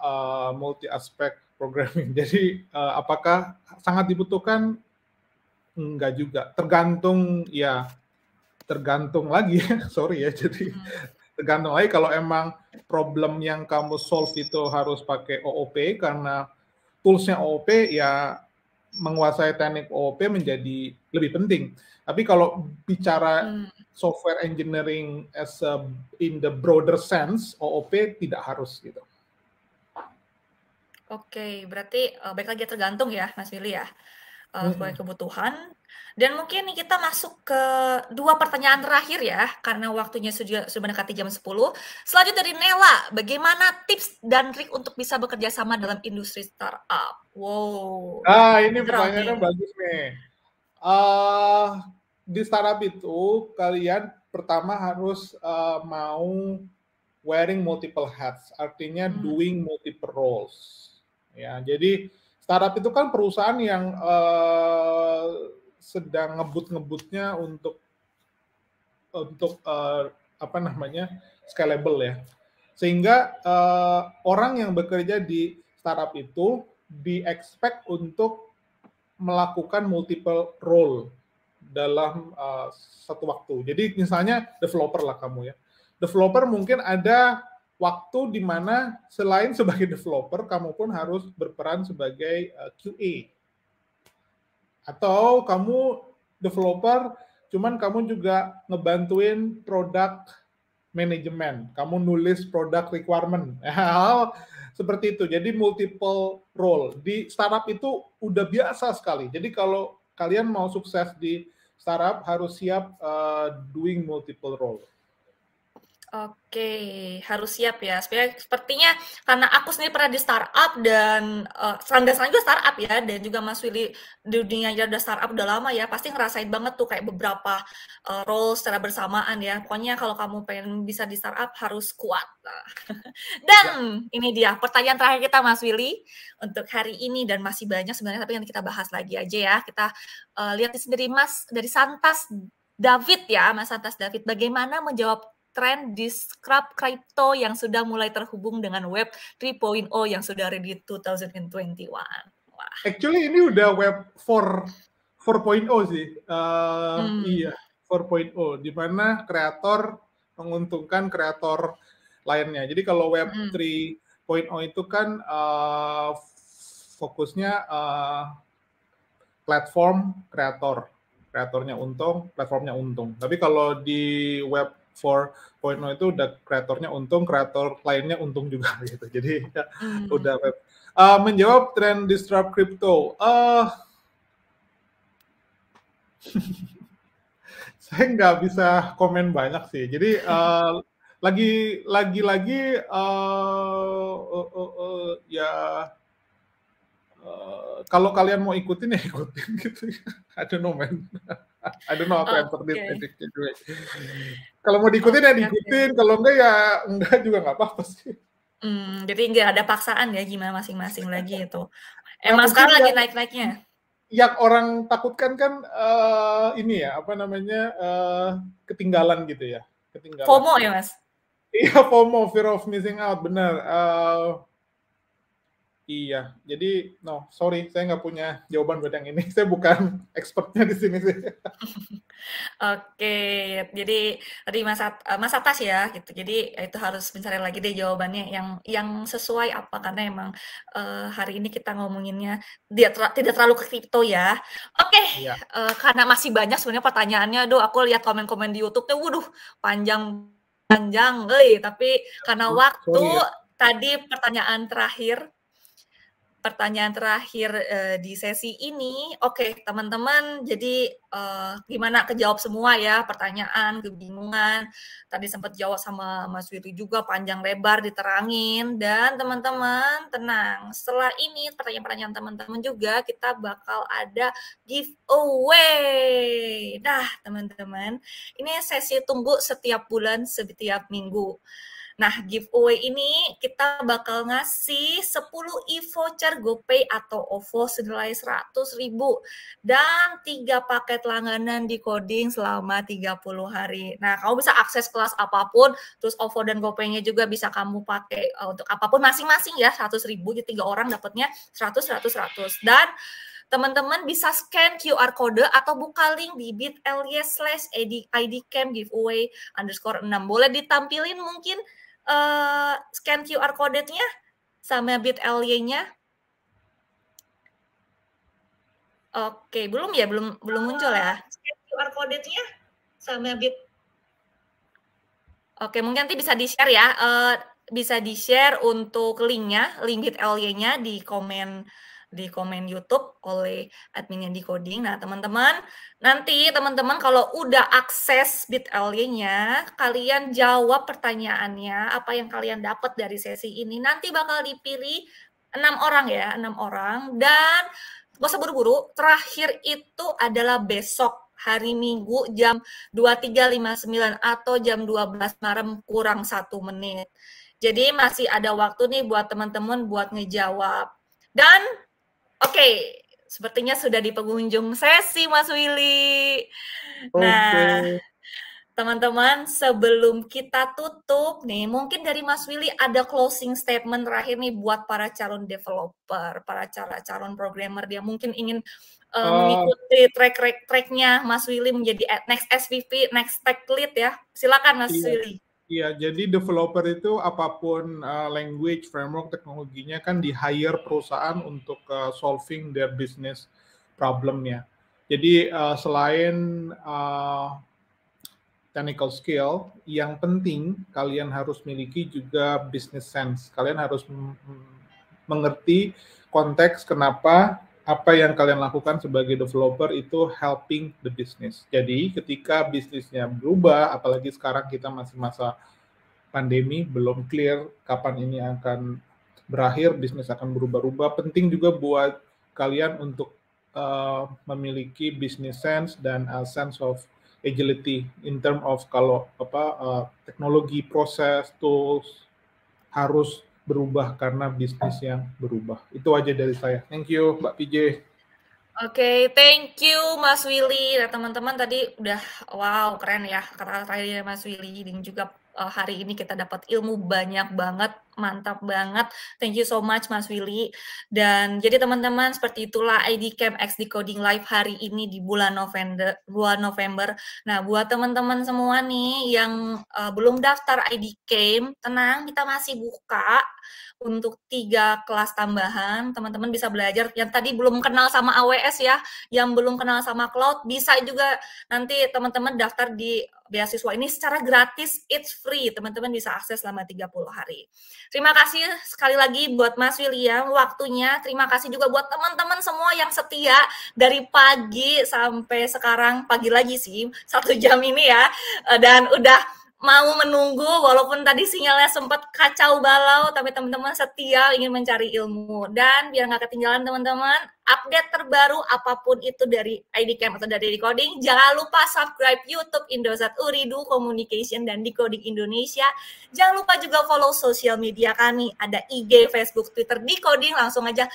multi aspect programming. Jadi apakah sangat dibutuhkan? Enggak juga, tergantung lagi ya, sorry ya, jadi tergantung lagi kalau emang problem yang kamu solve itu harus pakai OOP karena toolsnya OOP, ya menguasai teknik OOP menjadi lebih penting. Tapi kalau bicara software engineering in the broader sense, OOP tidak harus gitu. Oke, berarti baik lagi tergantung ya, Mas Willy ya, sesuai kebutuhan. Dan mungkin nih kita masuk ke 2 pertanyaan terakhir ya, karena waktunya sudah mendekati jam 10. Selanjutnya dari Nela, bagaimana tips dan trik untuk bisa bekerja sama dalam industri startup? Wow. Ini pertanyaannya bagus nih. Di startup itu kalian pertama harus mau wearing multiple hats, artinya doing multiple roles. Ya, jadi startup itu kan perusahaan yang sedang ngebut-ngebutnya untuk scalable ya, sehingga orang yang bekerja di startup itu di-expect untuk melakukan multiple role dalam satu waktu. Jadi misalnya developer lah kamu ya, developer mungkin ada waktu di mana selain sebagai developer kamu pun harus berperan sebagai QA. Atau kamu developer, cuman kamu juga ngebantuin product manajemen, kamu nulis product requirement, hal seperti itu. Jadi multiple role. Di startup itu udah biasa sekali. Jadi kalau kalian mau sukses di startup harus siap doing multiple role. Oke, harus siap ya. Sepertinya karena aku sendiri pernah di startup dan sekarang juga startup ya, dan juga Mas Willy di dunia udah startup udah lama ya, pasti ngerasain banget tuh kayak beberapa role secara bersamaan ya. Pokoknya kalau kamu pengen bisa di startup harus kuat. Dan ini dia pertanyaan terakhir kita Mas Willy untuk hari ini, dan masih banyak sebenarnya tapi nanti kita bahas lagi aja ya. Kita lihat di sendiri Mas dari Santas David ya, Mas Santas David, bagaimana menjawab tren disrupt crypto yang sudah mulai terhubung dengan Web 3.0 yang sudah ready 2021. Wah. Actually ini udah Web 4.0 sih. Iya, 4.0 di mana kreator menguntungkan kreator lainnya. Jadi kalau Web 3.0 itu kan fokusnya platform kreatornya untung, platformnya untung. Tapi kalau di Web 4.0 itu udah kreatornya untung, kreator lainnya untung juga gitu. Jadi udah menjawab tren disrupt crypto. Saya nggak bisa komen banyak sih. Jadi lagi-lagi ya kalau kalian mau ikutin ya ikutin gitu. I don't know man. I don't know how to answer this. Kalau mau diikutin ya diikutin, kalau enggak ya enggak juga nggak apa-apa sih. Jadi nggak ada paksaan ya, gimana masing-masing lagi itu. Emang sekarang lagi naik-naiknya. Yang orang takutkan kan ini ya, apa namanya, ketinggalan gitu ya. Ketinggalan. FOMO ya Mas? Iya, FOMO, fear of missing out, benar. Iya, jadi sorry, saya nggak punya jawaban buat yang ini. Saya bukan expertnya di sini sih. Oke, jadi tadi Mas Atas ya, gitu. Jadi itu harus mencari lagi deh jawabannya yang sesuai apa, karena emang hari ini kita ngomonginnya tidak terlalu ke kripto ya. Oke, karena masih banyak sebenarnya pertanyaannya, aku lihat komen-komen di YouTube tuh, waduh, panjang, tapi karena waktu tadi pertanyaan terakhir di sesi ini. Oke, teman-teman, jadi gimana kejawab semua ya pertanyaan, kebingungan. Tadi sempat jawab sama Mas Willy juga panjang lebar diterangin. Dan teman-teman tenang, setelah ini pertanyaan-pertanyaan teman-teman juga kita bakal ada giveaway. Nah, teman-teman, ini sesi tunggu setiap bulan, setiap minggu. Nah, giveaway ini kita bakal ngasih 10 e-voucher GoPay atau OVO senilai 100.000 dan 3 paket langganan di coding selama 30 hari. Nah, kamu bisa akses kelas apapun, terus OVO dan GoPay-nya juga bisa kamu pakai untuk apapun masing-masing ya, 100.000, jadi 3 orang dapatnya 100. Dan teman-teman bisa scan QR code atau buka link di bit.ly/idcamp giveaway _6. Boleh ditampilin mungkin scan QR code-nya sama bit.ly-nya. Oke, belum muncul ya. Scan QR code-nya sama bit. Oke, mungkin nanti bisa di-share ya. Bisa di-share untuk link-nya, link bit.ly-nya di komen YouTube oleh adminnya di coding. Nah, teman-teman, nanti teman-teman kalau udah akses bit.ly-nya, kalian jawab pertanyaannya, apa yang kalian dapat dari sesi ini. Nanti bakal dipilih 6 orang ya, 6 orang. Dan gak usah buru-buru, terakhir itu adalah besok, hari Minggu jam 23.59 atau jam 12 malam kurang 1 menit. Jadi masih ada waktu nih buat teman-teman buat ngejawab. Dan oke, sepertinya sudah di penghujung sesi Mas Willy. Nah, teman-teman, sebelum kita tutup nih, mungkin dari Mas Willy ada closing statement terakhir nih buat para calon developer, para calon programmer dia mungkin ingin mengikuti track-nya Mas Willy menjadi next SVP, next tech lead ya. Silakan Mas Willy. Iya, jadi developer itu apapun language, framework, teknologinya kan di-hire perusahaan untuk solving their business problem ya. Jadi selain technical skill, yang penting kalian harus miliki juga business sense. Kalian harus mengerti konteks kenapa apa yang kalian lakukan sebagai developer itu helping the business. Jadi ketika bisnisnya berubah, apalagi sekarang kita masih masa pandemi, belum clear kapan ini akan berakhir, bisnis akan berubah-ubah. Penting juga buat kalian untuk memiliki business sense dan sense of agility in term of kalau teknologi, proses, tools harus berubah karena bisnis yang berubah. Itu aja dari saya. Thank you, Mbak PJ. Oke, thank you Mas Willy. Nah, teman-teman tadi udah wow keren ya kata-kata dari Mas Willy, dan juga hari ini kita dapat ilmu banyak banget, mantap banget. Thank you so much Mas Willy. Dan jadi teman-teman seperti itulah ID Camp X Decoding Live hari ini di bulan November. Nah, buat teman-teman semua nih yang belum daftar ID Camp, tenang, kita masih buka untuk 3 kelas tambahan. Teman-teman bisa belajar yang tadi belum kenal sama AWS ya, yang belum kenal sama cloud, bisa juga nanti teman-teman daftar di beasiswa ini secara gratis, it's free. Teman-teman bisa akses selama 30 hari. Terima kasih sekali lagi buat Mas William waktunya. Terima kasih juga buat teman-teman semua yang setia dari pagi sampai sekarang, pagi lagi sih, 1 jam ini ya. Dan udah mau menunggu walaupun tadi sinyalnya sempat kacau balau, tapi teman-teman setia ingin mencari ilmu. Dan biar nggak ketinggalan teman-teman, update terbaru apapun itu dari ID Camp atau dari Decoding, jangan lupa subscribe YouTube Indosat Ooredoo Communication dan Decoding Indonesia. Jangan lupa juga follow sosial media kami, ada IG, Facebook, Twitter Decoding, langsung aja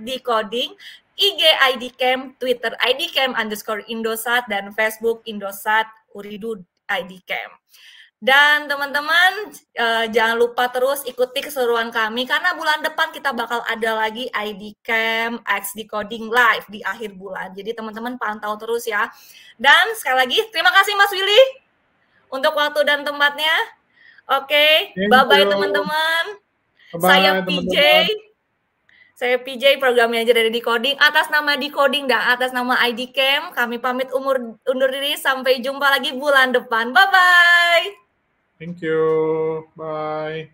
@decoding, IG ID Camp, Twitter ID Camp _Indosat, dan Facebook Indosat Ooredoo ID Camp. Dan teman-teman jangan lupa terus ikuti keseruan kami karena bulan depan kita bakal ada lagi ID Camp X Decoding Live di akhir bulan. Jadi teman-teman pantau terus ya. Dan sekali lagi terima kasih Mas Willy untuk waktu dan tempatnya. Oke, bye-bye teman-teman. Saya PJ. Saya PJ, program manager dari Decoding. Atas nama Decoding dan atas nama ID Camp, kami pamit undur diri. Sampai jumpa lagi bulan depan. Bye-bye. Thank you. Bye.